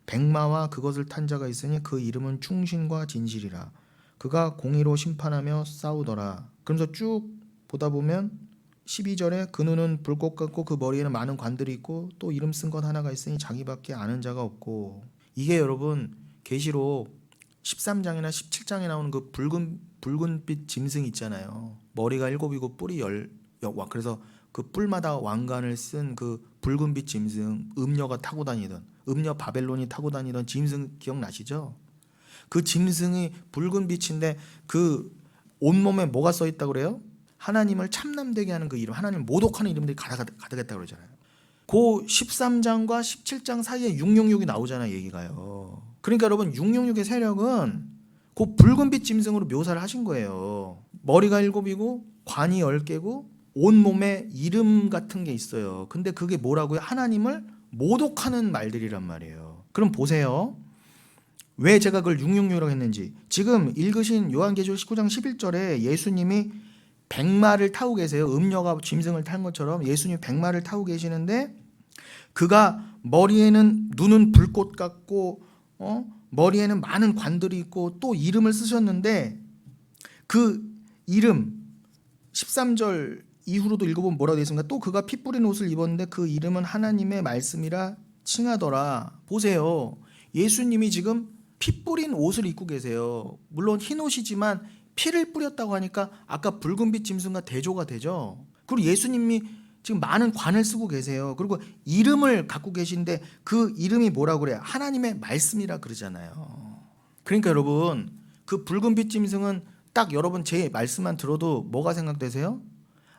백마와 그것을 탄 자가 있으니 그 이름은 충신과 진실이라. 그가 공의로 심판하며 싸우더라. 그러면서 쭉 보다 보면 12절에 그 눈은 불꽃 같고 그 머리에는 많은 관들이 있고 또 이름 쓴 것 하나가 있으니 자기밖에 아는 자가 없고. 이게 여러분 계시록 13장이나 17장에 나오는 그 붉은빛 짐승 있잖아요. 머리가 7이고 뿔이 10. 그래서 그 뿔마다 왕관을 쓴 그 붉은빛 짐승, 음녀가 타고 다니던, 음녀 바벨론이 타고 다니던 짐승 기억나시죠? 그 짐승이 붉은 빛인데 그 온몸에 뭐가 써 있다고 그래요? 하나님을 참남되게 하는 그 이름, 하나님을 모독하는 이름들이 가득했다고 그러잖아요. 그 13장과 17장 사이에 666이 나오잖아요, 얘기가요. 그러니까 여러분 666의 세력은 그 붉은빛 짐승으로 묘사를 하신 거예요. 머리가 7이고 관이 10개고 온몸에 이름 같은 게 있어요. 근데 그게 뭐라고요? 하나님을 모독하는 말들이란 말이에요. 그럼 보세요. 왜 제가 그걸 666이라고 했는지. 지금 읽으신 요한계시록 19장 11절에 예수님이 백마를 타고 계세요. 음녀가 짐승을 탄 것처럼 예수님이 백마를 타고 계시는데 그가 머리에는 눈은 불꽃 같고 머리에는 많은 관들이 있고 또 이름을 쓰셨는데 그 이름 13절 이후로도 읽어보면 뭐라고 되어 있습니까? 또 그가 피 뿌린 옷을 입었는데 그 이름은 하나님의 말씀이라 칭하더라. 보세요. 예수님이 지금 피 뿌린 옷을 입고 계세요. 물론 흰 옷이지만 피를 뿌렸다고 하니까 아까 붉은빛 짐승과 대조가 되죠. 그리고 예수님이 지금 많은 관을 쓰고 계세요. 그리고 이름을 갖고 계신데 그 이름이 뭐라고 그래요? 하나님의 말씀이라 그러잖아요. 그러니까 여러분 그 붉은빛 짐승은 딱 여러분 제 말씀만 들어도 뭐가 생각되세요?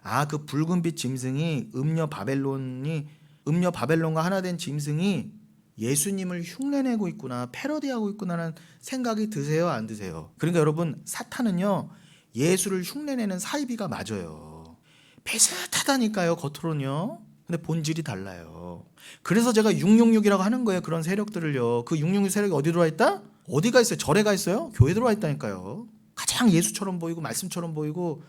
아, 그 붉은빛 짐승이 음녀 바벨론과 하나 된 짐승이 예수님을 흉내내고 있구나, 패러디하고 있구나라는 생각이 드세요, 안 드세요? 그러니까 여러분 사탄은요 예수를 흉내내는 사이비가 맞아요. 비슷하다니까요, 겉으로는요. 근데 본질이 달라요. 그래서 제가 666이라고 하는 거예요. 그런 세력들을요. 그 666 세력이 어디 들어와 있다? 어디가 있어요? 절에 가 있어요? 교회 들어와 있다니까요. 가장 예수처럼 보이고 말씀처럼 보이고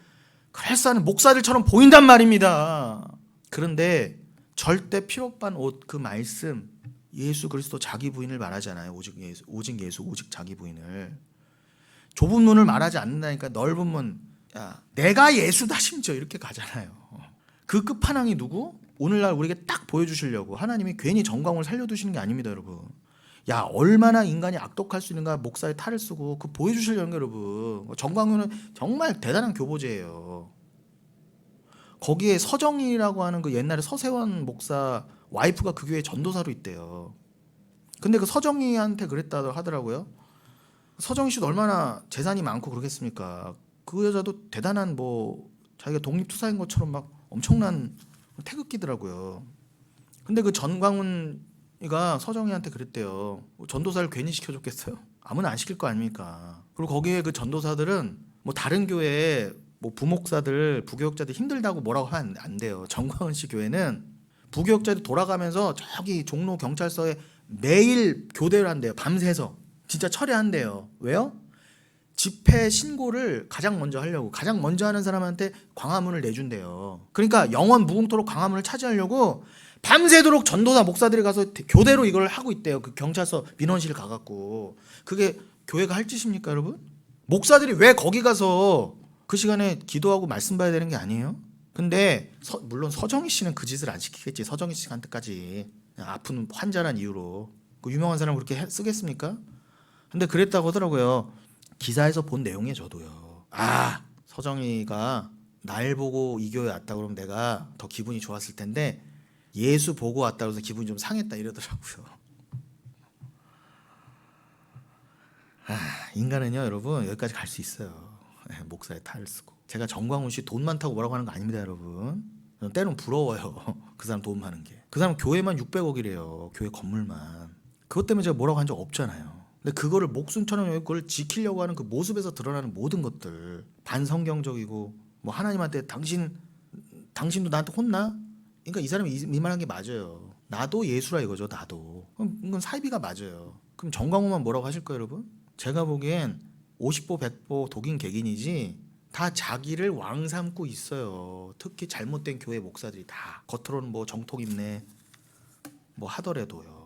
그럴싸한 목사들처럼 보인단 말입니다. 그런데 절대 피롭반 옷 그 말씀 예수 그리스도 자기 부인을 말하잖아요. 오직 예수, 오직 자기 부인을. 좁은 문을 말하지 않는다니까. 넓은 문. 야, 내가 예수다 심지어 이렇게 가잖아요. 그 끝판왕이 누구? 오늘날 우리에게 딱 보여주시려고 하나님이 괜히 정광훈을 살려두시는 게 아닙니다, 여러분. 야, 얼마나 인간이 악독할 수 있는가 목사의 탈을 쓰고 그 보여주시려는 게 여러분. 정광훈은 정말 대단한 교보제예요. 거기에 서정이라고 하는 그 옛날에 서세원 목사 와이프가 그 교회 전도사로 있대요. 근데 그 서정이한테 그랬다 하더라고요. 서정이 씨도 얼마나 재산이 많고 그러겠습니까? 그 여자도 대단한 뭐 자기가 독립투사인 것처럼 막 엄청난 태극기더라고요. 근데 그 전광훈이가 서정이한테 그랬대요. 전도사를 괜히 시켜줬겠어요? 아무나 안 시킬 거 아닙니까? 그리고 거기에 그 전도사들은 뭐 다른 교회에 뭐 부목사들, 부교역자들 힘들다고 뭐라고 하면 안 돼요. 정광훈 씨 교회는 부교역자들 돌아가면서 저기 종로 경찰서에 매일 교대를 한대요. 밤새서 진짜 철회한대요. 왜요? 집회 신고를 가장 먼저 하려고. 가장 먼저 하는 사람한테 광화문을 내준대요. 그러니까 영원 무궁토록 광화문을 차지하려고 밤새도록 전도사 목사들이 가서 교대로 이걸 하고 있대요. 그 경찰서 민원실 가갖고. 그게 교회가 할 짓입니까, 여러분? 목사들이 왜 거기 가서 그 시간에 기도하고 말씀 봐야 되는 게 아니에요? 근데 물론 서정희 씨는 그 짓을 안 시키겠지. 서정희 씨한테까지 아픈 환자란 이유로 그 유명한 사람 그렇게 쓰겠습니까? 근데 그랬다고 하더라고요. 기사에서 본 내용이에요. 저도요. 서정희가 날 보고 이 교회 왔다 그러면 내가 더 기분이 좋았을 텐데 예수 보고 왔다 그래서 기분이 좀 상했다 이러더라고요. 인간은요 여러분 여기까지 갈 수 있어요. 목사의 탈을 쓰고. 제가 정광훈 씨 돈 많다고 뭐라고 하는 거 아닙니다 여러분. 저는 때론 부러워요. 그 사람 돈 많은 게. 그 사람 교회만 600억이래요. 교회 건물만. 그것 때문에 제가 뭐라고 한 적 없잖아요. 근데 그거를 목숨처럼 여기 그걸 지키려고 하는 그 모습에서 드러나는 모든 것들 반성경적이고 뭐 하나님한테 당신도 나한테 혼나? 그러니까 이 사람이 이 말한 게 맞아요. 나도 예수라 이거죠. 나도. 그럼 이건 사이비가 맞아요. 그럼 정광훈만 뭐라고 하실 거예요 여러분? 제가 보기엔 50보 100보 독인 객인이지 다 자기를 왕 삼고 있어요. 특히 잘못된 교회 목사들이 다 겉으로는 뭐 정통 있네 뭐 하더라도요.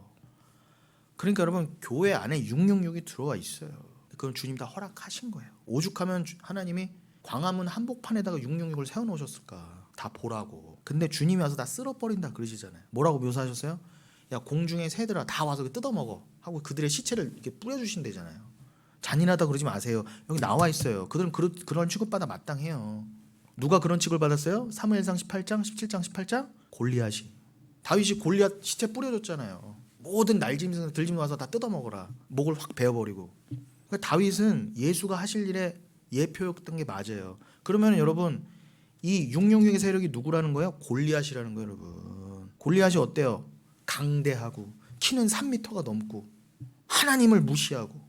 그러니까 여러분 교회 안에 666이 들어와 있어요. 그건 주님 다 허락하신 거예요. 오죽하면 하나님이 광화문 한복판에다가 666을 세워놓으셨을까. 다 보라고. 근데 주님이 와서 다 쓸어버린다 그러시잖아요. 뭐라고 묘사하셨어요? 야 공중의 새들아 다 와서 뜯어먹어 하고 그들의 시체를 이렇게 뿌려주신대잖아요. 잔인하다 그러지 마세요. 여기 나와 있어요. 그들은 그런 취급받아 마땅해요. 누가 그런 취급을 받았어요? 사무엘상 18장 17장 18장 골리앗이. 다윗이 골리앗 시체 뿌려줬잖아요. 모든 날짐승 들짐승 와서 다 뜯어먹어라. 목을 확 베어버리고. 그러니까 다윗은 예수가 하실 일에 예표였던 게 맞아요. 그러면 여러분 이 666의 세력이 누구라는 거예요? 골리앗이라는 거예요 여러분. 골리앗이 어때요? 강대하고 키는 3m가 넘고 하나님을 무시하고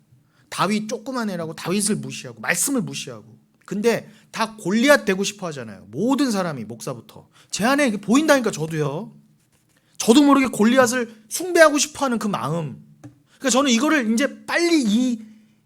다윗 조그만 애라고 다윗을 무시하고 말씀을 무시하고 근데 다 골리앗 되고 싶어 하잖아요. 모든 사람이 목사부터. 제 안에 이게 보인다니까 저도요. 저도 모르게 골리앗을 숭배하고 싶어하는 그 마음. 그러니까 저는 이거를 이제 빨리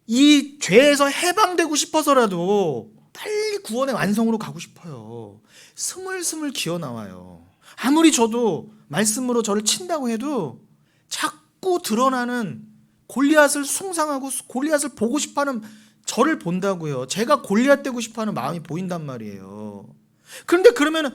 이 죄에서 해방되고 싶어서라도 빨리 구원의 완성으로 가고 싶어요. 스물스물 기어 나와요. 아무리 저도 말씀으로 저를 친다고 해도 자꾸 드러나는 골리앗을 숭상하고 골리앗을 보고 싶어하는 저를 본다고요. 제가 골리앗 되고 싶어하는 마음이 보인단 말이에요. 그런데 그러면은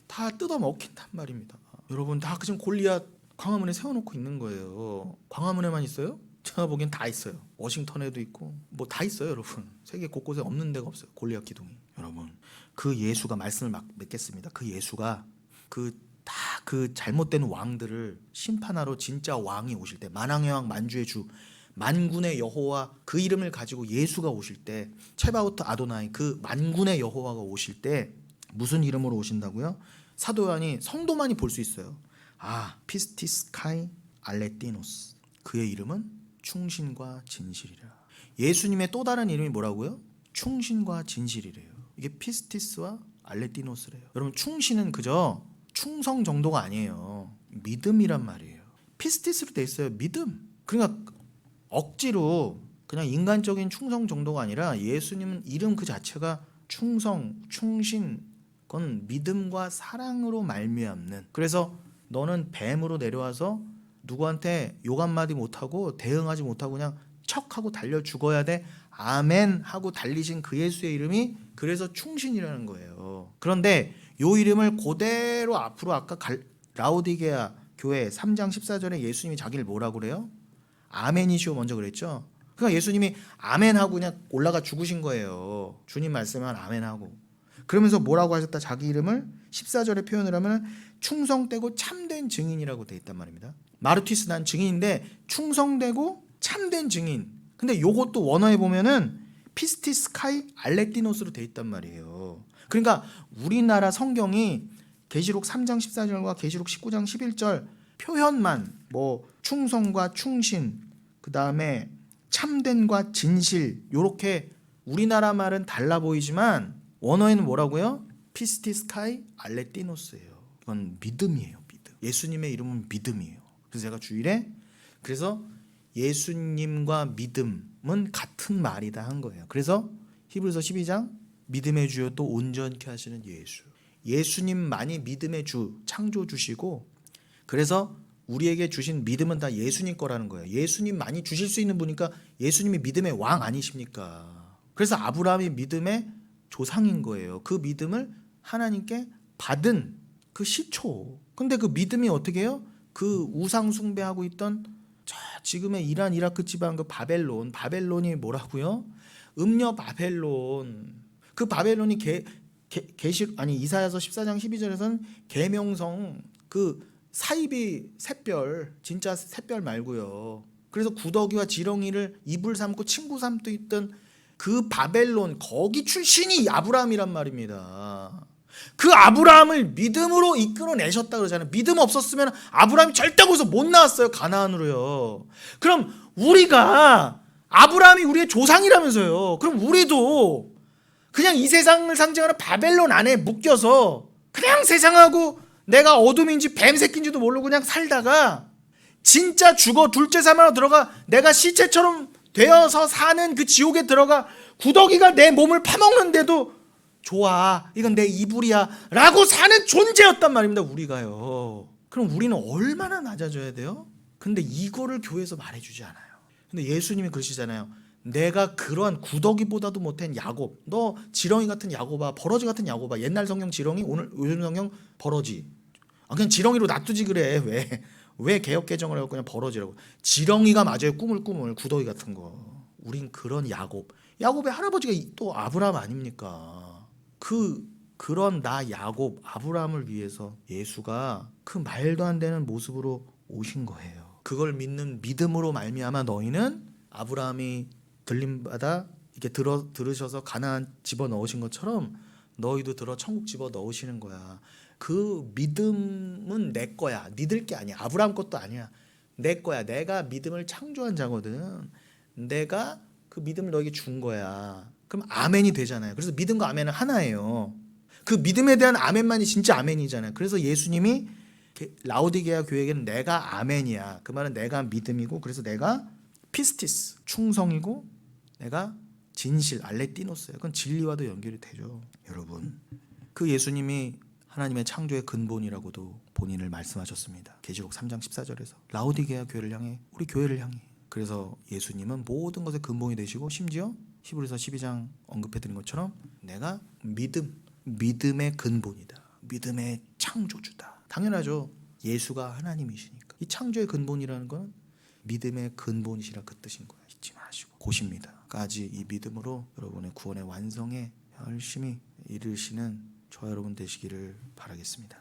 다 뜯어먹힌단 말입니다. 여러분 다 지금 골리앗 광화문에 세워놓고 있는 거예요. 광화문에만 있어요? 제가 보기엔 다 있어요. 워싱턴에도 있고 뭐 다 있어요 여러분. 세계 곳곳에 없는 데가 없어요. 골리앗 기둥이. 여러분 그 예수가 말씀을 맺겠습니다. 그 예수가 그 잘못된 왕들을 심판하러 진짜 왕이 오실 때 만왕의 왕 만주의 주 만군의 여호와 그 이름을 가지고 예수가 오실 때 체바오트 아도나이 그 만군의 여호와가 오실 때 무슨 이름으로 오신다고요? 사도 요한이 성도만이 볼 수 있어요. 피스티스 카이 알레티노스. 그의 이름은 충신과 진실이라. 예수님의 또 다른 이름이 뭐라고요? 충신과 진실이래요. 이게 피스티스와 알레티노스래요. 여러분 충신은 그저 충성 정도가 아니에요. 믿음이란 말이에요. 피스티스로 돼 있어요. 믿음. 그러니까 억지로 그냥 인간적인 충성 정도가 아니라 예수님은 이름 그 자체가 충성, 충신, 그건 믿음과 사랑으로 말미암는. 그래서 너는 뱀으로 내려와서 누구한테 욕 한마디 못하고 대응하지 못하고 그냥 척하고 달려 죽어야 돼. 아멘 하고 달리신 그 예수의 이름이 그래서 충신이라는 거예요. 그런데 요 이름을 그대로 앞으로 아까 라오디게아 교회 3장 14절에 예수님이 자기를 뭐라고 그래요? 아멘이시오 먼저 그랬죠. 그러니까 예수님이 아멘하고 그냥 올라가 죽으신 거예요. 주님 말씀만 아멘하고. 그러면서 뭐라고 하셨다? 자기 이름을 14절에 표현을 하면 충성되고 참된 증인이라고 돼 있단 말입니다. 마르티스 난 증인인데 충성되고 참된 증인. 근데 요것도 원어에 보면은 피스티스 카이 알레티노스로 돼 있단 말이에요. 그러니까 우리나라 성경이 계시록 3장 14절과 계시록 19장 11절 표현만 뭐 충성과 충신 그다음에 참된과 진실 요렇게 우리나라 말은 달라 보이지만 원어에는 뭐라고요? 피스티스 카이 알레티노스예요. 이건 믿음이에요. 믿음. 예수님의 이름은 믿음이에요. 그래서 제가 주일에 그래서 예수님과 믿음은 같은 말이다 한 거예요. 그래서 히브리서 12장 믿음의 주여 또 온전케 하시는 예수. 예수님만이 믿음의 주, 창조주시고 그래서 우리에게 주신 믿음은 다 예수님 거라는 거예요. 예수님만이 주실 수 있는 분이니까 예수님이 믿음의 왕 아니십니까? 그래서 아브라함이 믿음의 조상인 거예요. 그 믿음을 하나님께 받은 그 시초. 근데 그 믿음이 어떻게 해요? 그 우상 숭배하고 있던 저 지금의 이란 이라크 지방 그 바벨론이 뭐라고요? 음녀 바벨론. 그 바벨론이 이사야서 14장 12절에서는 계명성 그 사이비 샛별, 진짜 샛별 말고요. 그래서 구더기와 지렁이를 이불 삼고 친구 삼고 있던 그 바벨론, 거기 출신이 아브라함이란 말입니다. 그 아브라함을 믿음으로 이끌어내셨다 그러잖아요. 믿음 없었으면 아브라함이 절대 거기서 못 나왔어요. 가나안으로요. 그럼 우리가 아브라함이 우리의 조상이라면서요. 그럼 우리도 그냥 이 세상을 상징하는 바벨론 안에 묶여서 그냥 세상하고 내가 어둠인지 뱀새끼인지도 모르고 그냥 살다가 진짜 죽어 둘째 사망으로 들어가 내가 시체처럼 되어서 사는 그 지옥에 들어가 구더기가 내 몸을 파먹는데도 좋아, 이건 내 이불이야 라고 사는 존재였단 말입니다. 우리가요. 그럼 우리는 얼마나 낮아져야 돼요? 근데 이거를 교회에서 말해주지 않아요. 근데 예수님이 그러시잖아요. 내가 그러한 구더기보다도 못한 야곱, 너 지렁이 같은 야곱아, 버러지 같은 야곱아. 옛날 성경 지렁이, 요즘 성경 버러지. 그냥 지렁이로 놔두지 그래. 왜 개역 개정을 하고 그냥 버러지라고. 지렁이가 맞아요. 꾸물꾸물 구더기 같은 거. 우린 그런 야곱의 할아버지가 또 아브라함 아닙니까? 그런 야곱 아브라함을 위해서 예수가 그 말도 안 되는 모습으로 오신 거예요. 그걸 믿는 믿음으로 말미암아 너희는 아브라함이 들림받아 이렇게 들으셔서 가나안 집어 넣으신 것처럼 너희도 들어 천국 집어 넣으시는 거야. 그 믿음은 내 거야. 니들 게 아니야. 아브라함 것도 아니야. 내 거야. 내가 믿음을 창조한 자거든. 내가 그 믿음을 너에게 준 거야. 그럼 아멘이 되잖아요. 그래서 믿음과 아멘은 하나예요. 그 믿음에 대한 아멘만이 진짜 아멘이잖아요. 그래서 예수님이 라오디게아 교회에게는 내가 아멘이야. 그 말은 내가 믿음이고, 그래서 내가 피스티스 충성이고, 내가 진실 알레띠노스예요. 그건 진리와도 연결이 되죠. 여러분, 그 예수님이 하나님의 창조의 근본이라고도 본인을 말씀하셨습니다. 계시록 3장 14절에서 라오디게아 교회를 향해, 우리 교회를 향해. 그래서 예수님은 모든 것의 근본이 되시고, 심지어 히브리서 12장 언급해드린 것처럼 내가 믿음의 근본이다. 믿음의 창조주다. 당연하죠. 예수가 하나님이시니까. 이 창조의 근본이라는 건 믿음의 근본이시라 그 뜻인 거예요. 잊지 마시고. 곧입니다.까지 이 믿음으로 여러분의 구원의 완성에 열심히 이르시는 저와 여러분 되시기를 바라겠습니다.